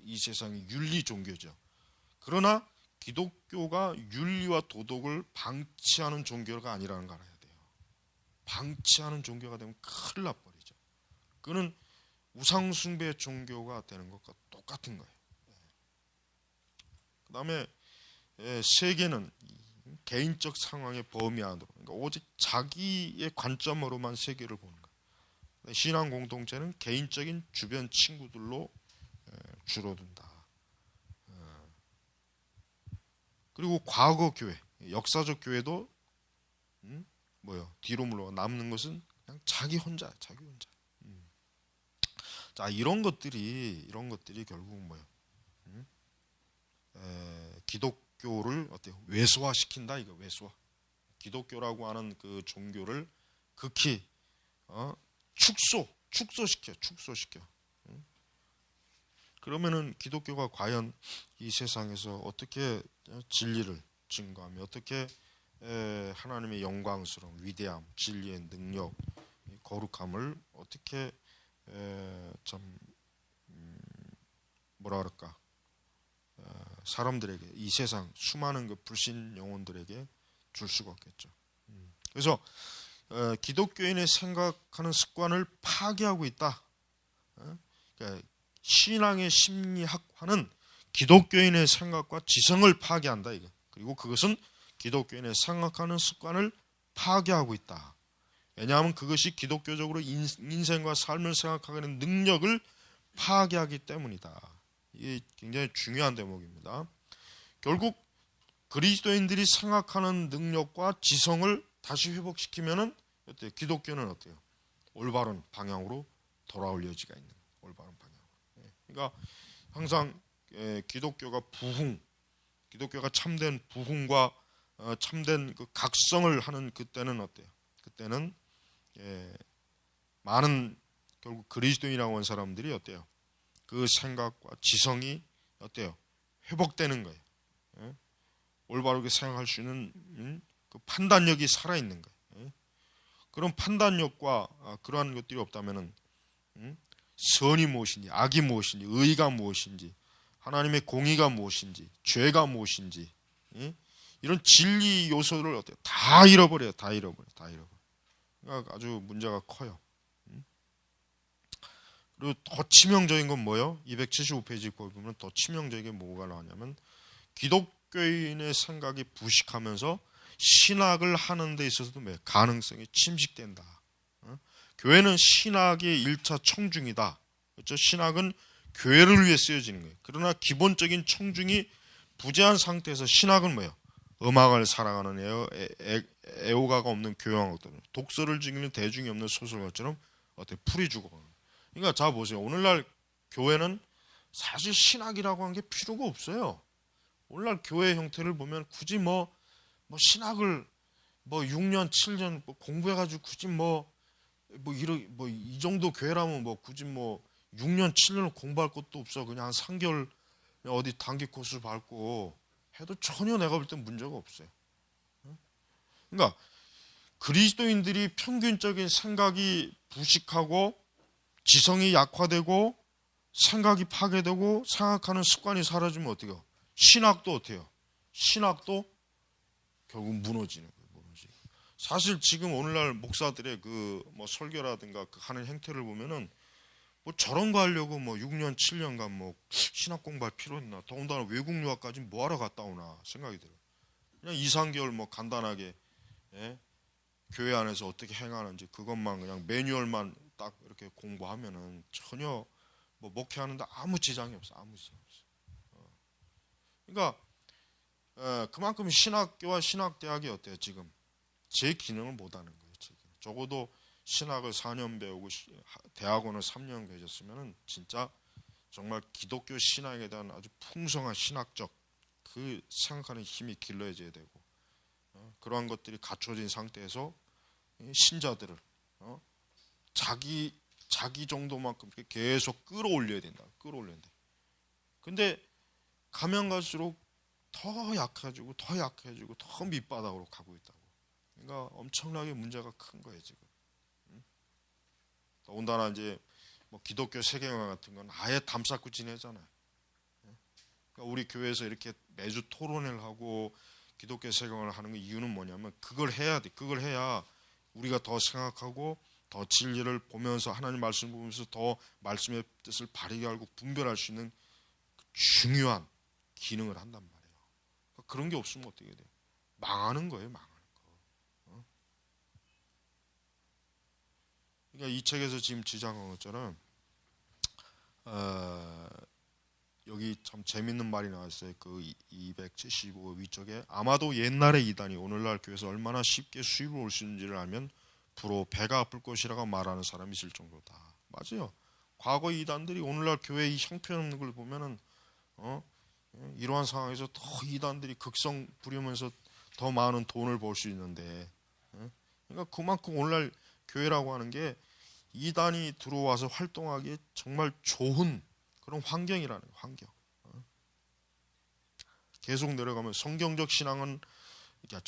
이 세상의 윤리 종교죠. 그러나 기독교가 윤리와 도덕을 방치하는 종교가 아니라는 걸 알아야 돼요. 방치하는 종교가 되면 큰일 나버리죠. 그거는 우상숭배 종교가 되는 것과 똑같은 거예요. 그 다음에 세계는 개인적 상황의 범위 안으로, 그러니까 오직 자기의 관점으로만 세계를 보는 거예요. 신앙 공동체는 개인적인 주변 친구들로 줄어든다. 그리고 과거 교회, 역사적 교회도 뒤로 물러 남는 것은 그냥 자기 혼자. 자, 이런 것들이 결국 뭐예요? 기독교를 어때요? 왜소화시킨다. 이거 왜소화. 기독교라고 하는 그 종교를 극히 축소시켜. 그러면은 기독교가 과연 이 세상에서 어떻게 진리를 증거하며 어떻게 하나님의 영광스러움, 위대함, 진리의 능력, 거룩함을 어떻게 참 뭐라 그럴까, 사람들에게, 이 세상 수많은 그 불신 영혼들에게 줄 수가 없겠죠. 그래서 기독교인의 생각하는 습관을 파괴하고 있다. 그러니까 신앙의 심리학화는 기독교인의 생각과 지성을 파괴한다 이거. 그리고 그것은 기독교인의 생각하는 습관을 파괴하고 있다. 왜냐하면 그것이 기독교적으로 인생과 삶을 생각하는 능력을 파괴하기 때문이다. 이게 굉장히 중요한 대목입니다. 결국 그리스도인들이 생각하는 능력과 지성을 다시 회복시키면은 어때요? 기독교는 어때요? 올바른 방향으로 돌아올 여지가 있는 거예요. 올바른 방향으로. 그러니까 항상 기독교가 기독교가 참된 부흥과 참된 그 각성을 하는 그때는 어때요? 그때는 많은 결국 그리스도인이라고 하는 사람들이 어때요? 그 생각과 지성이 어때요? 회복되는 거예요. 올바르게 생각할 수 있는 그 판단력이 살아있는 거예요. 그런 판단력과 그러한 것들이 없다면은 선이 무엇인지, 악이 무엇인지, 의가 무엇인지, 하나님의 공의가 무엇인지, 죄가 무엇인지, 이런 진리 요소를 어때요? 다 잃어버려요. 다 잃어버려. 그러니까 아주 문제가 커요. 그리고 더 치명적인 건 뭐예요? 275페이지 보면 더 치명적인 게 뭐가 나오냐면 기독교인의 생각이 부식하면서 신학을 하는 데 있어서도 가능성이 침식된다. 교회는 신학의 1차 청중이다. 그렇죠? 신학은 교회를 위해 쓰여지는 거예요. 그러나 기본적인 청중이 부재한 상태에서 신학은 뭐예요? 음악을 사랑하는 애호가가 없는 교양학들, 독서를 즐기는 대중이 없는 소설가처럼 어떻게 풀이 죽어가는 거예요. 그러니까 자 보세요. 오늘날 교회는 사실 신학이라고 하는 게 필요가 없어요. 오늘날 교회 형태를 보면 굳이 뭐 신학을 6년 7년 공부해가지고 굳이 이 정도 교회라면 굳이 6년 7년을 공부할 것도 없어. 그냥 한 3개월 어디 단기 코스 밟고 해도 전혀 내가 볼 땐 문제가 없어요. 그러니까 그리스도인들이 평균적인 생각이 부식하고 지성이 약화되고 생각이 파괴되고 생각하는 습관이 사라지면 어떻게 해요? 신학도 어때요? 신학도 결국 무너지는 거예요. 사실 지금 오늘날 목사들의 설교라든가 하는 행태를 보면은 저런 거 하려고 6년 7년간 신학 공부할 필요 있나? 더군다나 외국 유학까지 뭐하러 갔다 오나 생각이 들어요. 그냥 2, 3개월 간단하게 교회 안에서 어떻게 행하는지 그것만 그냥 매뉴얼만 딱 이렇게 공부하면은 전혀 목회하는데 아무 지장이 없어. 아무 지장이 없어. 그러니까 그만큼 신학교와 신학대학이 어때요? 지금 제 기능을 못하는 거예요. 지금. 적어도 신학을 4년 배우고 대학원을 3년 계셨으면 진짜 정말 기독교 신학에 대한 아주 풍성한 신학적 그 생각하는 힘이 길러져야 되고 그러한 것들이 갖춰진 상태에서 신자들을 자기 정도만큼 계속 끌어올려야 된다. 끌어올려야 돼. 근데 가면 갈수록 더 약해지고 더 밑바닥으로 가고 있다고. 그러니까 엄청나게 문제가 큰 거예요 지금. 더군다나 이제 기독교 세계관 같은 건 아예 담쌓고 지내잖아요. 그러니까 우리 교회에서 이렇게 매주 토론회를 하고 기독교 세계관을 하는 이유는 뭐냐면 그걸 해야 돼. 그걸 해야 우리가 더 생각하고 더 진리를 보면서 하나님 말씀을 보면서 더 말씀의 뜻을 바르게 알고 분별할 수 있는 중요한 기능을 한단 말이에요. 그러니까 그런 게 없으면 어떻게 돼요? 망하는 거예요. 망하는 거. 그러니까 이 책에서 지금 지적한 것처럼 여기 참 재밌는 말이 나왔어요. 그 275 위쪽에 아마도 옛날의 이단이 오늘날 교회에서 얼마나 쉽게 수입을 올 수 있는지를 알면 부러 배가 아플 것이라고 말하는 사람이 있을 정도다. 맞아요. 과거 이단들이 오늘날 교회의 형편없는 걸 보면은 이러한 상황에서 더 이단들이 극성 부리면서 더 많은 돈을 벌 수 있는데 그러니까 그만큼 오늘날 교회라고 하는 게 이단이 들어와서 활동하기에 정말 좋은 그런 환경이라는 거예요. 환경. 계속 내려가면 성경적 신앙은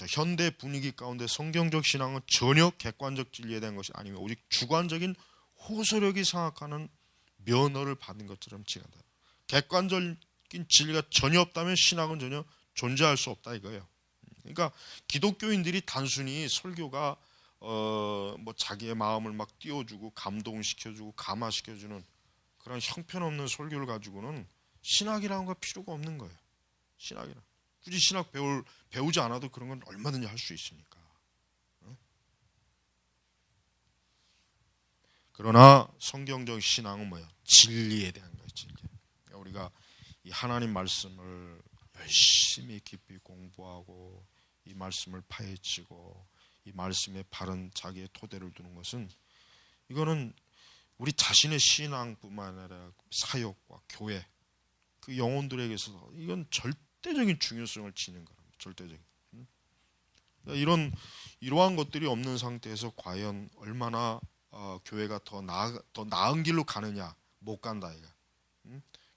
현대 분위기 가운데 성경적 신앙은 전혀 객관적 진리에 대한 것이 아니며 오직 주관적인 호소력이 생각하는 면허를 받은 것처럼 지낸다. 객관적인 진리가 전혀 없다면 신앙은 전혀 존재할 수 없다 이거예요. 그러니까 기독교인들이 단순히 설교가 뭐 자기의 마음을 막 띄워주고 감동시켜주고 감화시켜주는 그런 형편없는 설교를 가지고는 신학이라는 거 필요가 없는 거예요. 신학이라 굳이 신학 배우지 않아도 그런 건 얼마든지 할 수 있으니까. 그러나 성경적 신앙은 뭐야? 진리에 대한 거예요. 진리. 우리가 이 하나님 말씀을 열심히 깊이 공부하고 이 말씀을 파헤치고 이 말씀에 바른 자기의 토대를 두는 것은 이거는 우리 자신의 신앙뿐만 아니라 사역과 교회 그 영혼들에게서 이건 절대적인 중요성을 지닌 거랍니다. 절대적인. 그러니까 이러한 것들이 없는 상태에서 과연 얼마나 교회가 더 나은 길로 가느냐? 못 간다 이거.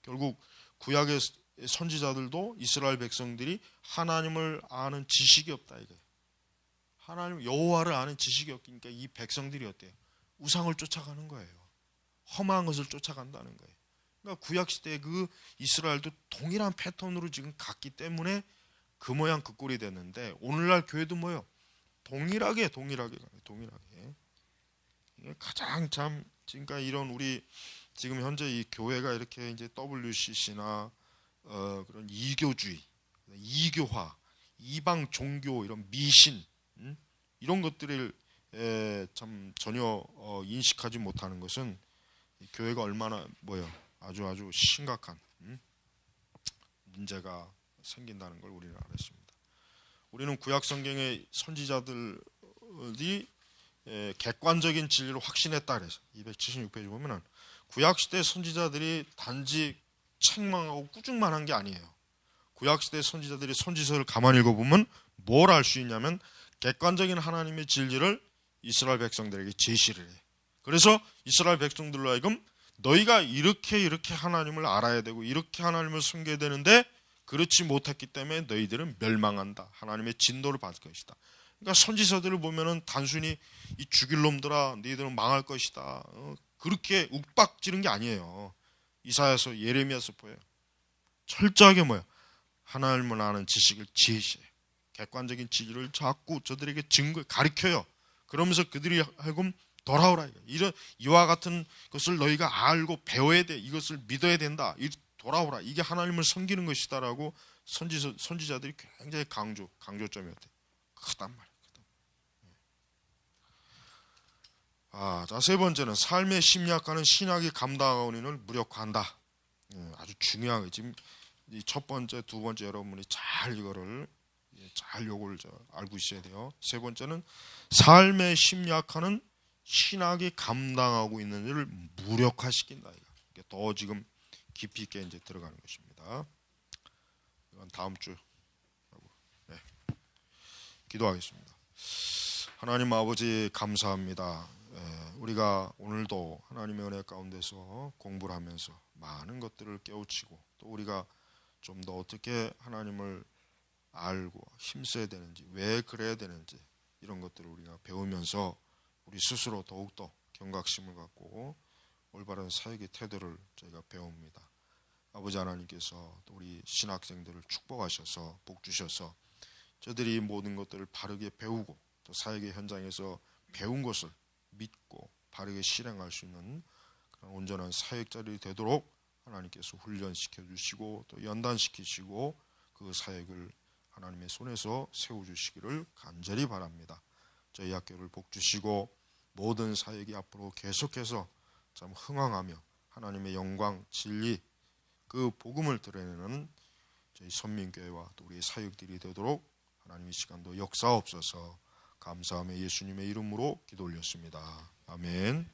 결국 구약의 선지자들도 이스라엘 백성들이 하나님을 아는 지식이 없다 이거예요. 하나님 여호와를 아는 지식이 없으니까 이 백성들이 어때요? 우상을 쫓아가는 거예요. 험한 것을 쫓아간다는 거예요. 그러니까 구약 시대 그 이스라엘도 동일한 패턴으로 지금 갔기 때문에 그 모양 그 꼴이 됐는데 오늘날 교회도 뭐요? 동일하게 이게 가장 참 그러니까 이런 우리 지금 현재 이 교회가 이렇게 이제 WCC나 그런 이교주의, 이교화, 이방 종교 이런 미신 이런 것들을 참 전혀 인식하지 못하는 것은 교회가 얼마나 아주 심각한 문제가 생긴다는 걸 우리는 알았습니다. 우리는 구약 성경의 선지자들이 객관적인 진리를 확신했다 그래서 276페이지 보면은 구약 시대 선지자들이 단지 책망하고 꾸중만 한 게 아니에요. 구약 시대 선지자들이 선지서를 가만히 읽어보면 뭘 알 수 있냐면 객관적인 하나님의 진리를 이스라엘 백성들에게 제시를 해. 그래서 이스라엘 백성들로 하여금 너희가 이렇게 하나님을 알아야 되고 이렇게 하나님을 섬겨야 되는데 그렇지 못했기 때문에 너희들은 멸망한다. 하나님의 진노를 받을 것이다. 그러니까 선지서들을 보면은 단순히 이 죽일 놈들아 너희들은 망할 것이다. 그렇게 욱박지른 게 아니에요. 이사야서 예레미야서 보여요. 철저하게 하나님을 아는 지식을 제시해. 객관적인 진리를 자꾸 저들에게 가르쳐요. 그러면서 그들이 하여금 돌아오라. 이와 같은 것을 너희가 알고 배워야 돼. 이것을 믿어야 된다. 돌아오라. 이게 하나님을 섬기는 것이다라고 선지자들이 굉장히 강조점이었대요. 크단 말이에요. 자, 세 번째는 삶의 심리학과는 신학이 감당하고 있는 무력화한다. 아주 중요한 거예요. 지금 이 첫 번째, 두 번째 여러분이 잘 요걸 알고 있어야 돼요. 세 번째는 삶의 심리학과는 신학이 감당하고 있는 일을 무력화시킨다. 이게 더 지금 깊이 있게 이제 들어가는 것입니다. 이건 다음 주 기도하겠습니다. 하나님 아버지 감사합니다. 우리가 오늘도 하나님의 은혜 가운데서 공부를 하면서 많은 것들을 깨우치고 또 우리가 좀 더 어떻게 하나님을 알고 힘써야 되는지 왜 그래야 되는지 이런 것들을 우리가 배우면서 우리 스스로 더욱더 경각심을 갖고 올바른 사역의 태도를 저희가 배웁니다. 아버지 하나님께서 또 우리 신학생들을 축복하셔서 복 주셔서 저들이 모든 것들을 바르게 배우고 또 사역의 현장에서 배운 것을 믿고 바르게 실행할 수 있는 그런 온전한 사역자들이 되도록 하나님께서 훈련시켜 주시고 또 연단시키시고 그 사역을 하나님의 손에서 세워주시기를 간절히 바랍니다. 저희 학교를 복 주시고 모든 사역이 앞으로 계속해서 참 흥왕하며 하나님의 영광, 진리 그 복음을 드러내는 저희 선민교회와 또 우리의 사역들이 되도록 하나님의 시간도 역사옵소서. 감사하며 예수님의 이름으로 기도 올렸습니다. 아멘.